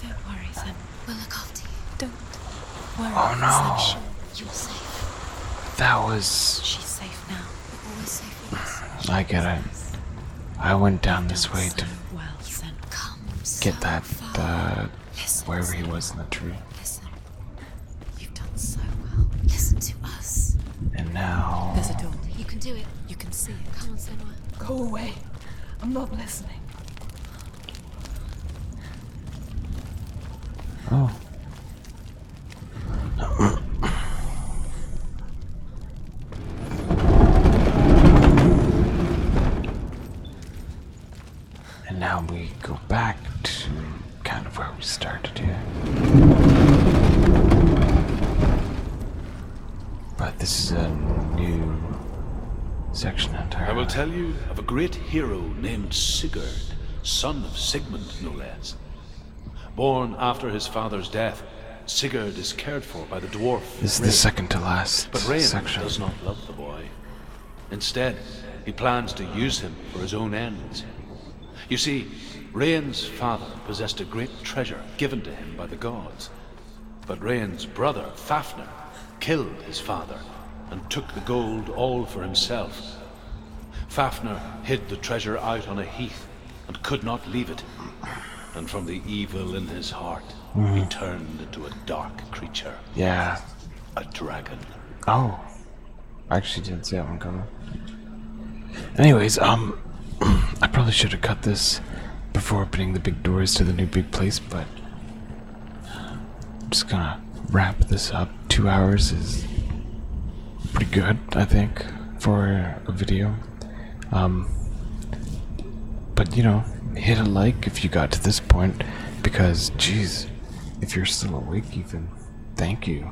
Don't worry, Sam. We'll look after you. Don't worry. Oh, no. Sam, you're safe. That was... She's safe now. We're always safe with us. I get it. I went down this way to Well, Sam, come get so that, far. Listen, wherever he Sam. was in the tree. Listen. You've done so well. Listen to us. And now... There's a door. You can do it. You can see it. Come on, Senua. Go away. I'm not listening. Oh. And now we go back to kind of where we started here. But this is a new section entirely. I will tell you of a great hero named Sigurd, son of Sigmund, no less. Born after his father's death, Sigurd is cared for by the dwarf This is Rain. the second to last But Rain section. does not love the boy. Instead, he plans to use him for his own ends. You see, Rain's father possessed a great treasure given to him by the gods. But Rain's brother, Fafnir, killed his father and took the gold all for himself. Fafnir hid the treasure out on a heath and could not leave it. And from the evil in his heart, he turned into a dark creature. Yeah. A dragon. Oh. I actually didn't see that one coming. Anyways, I probably should have cut this before opening the big doors to the new big place, but I'm just gonna wrap this up. 2 hours is pretty good, I think, for a video. But you know, hit a like if you got to this point, because geez, if you're still awake even, thank you.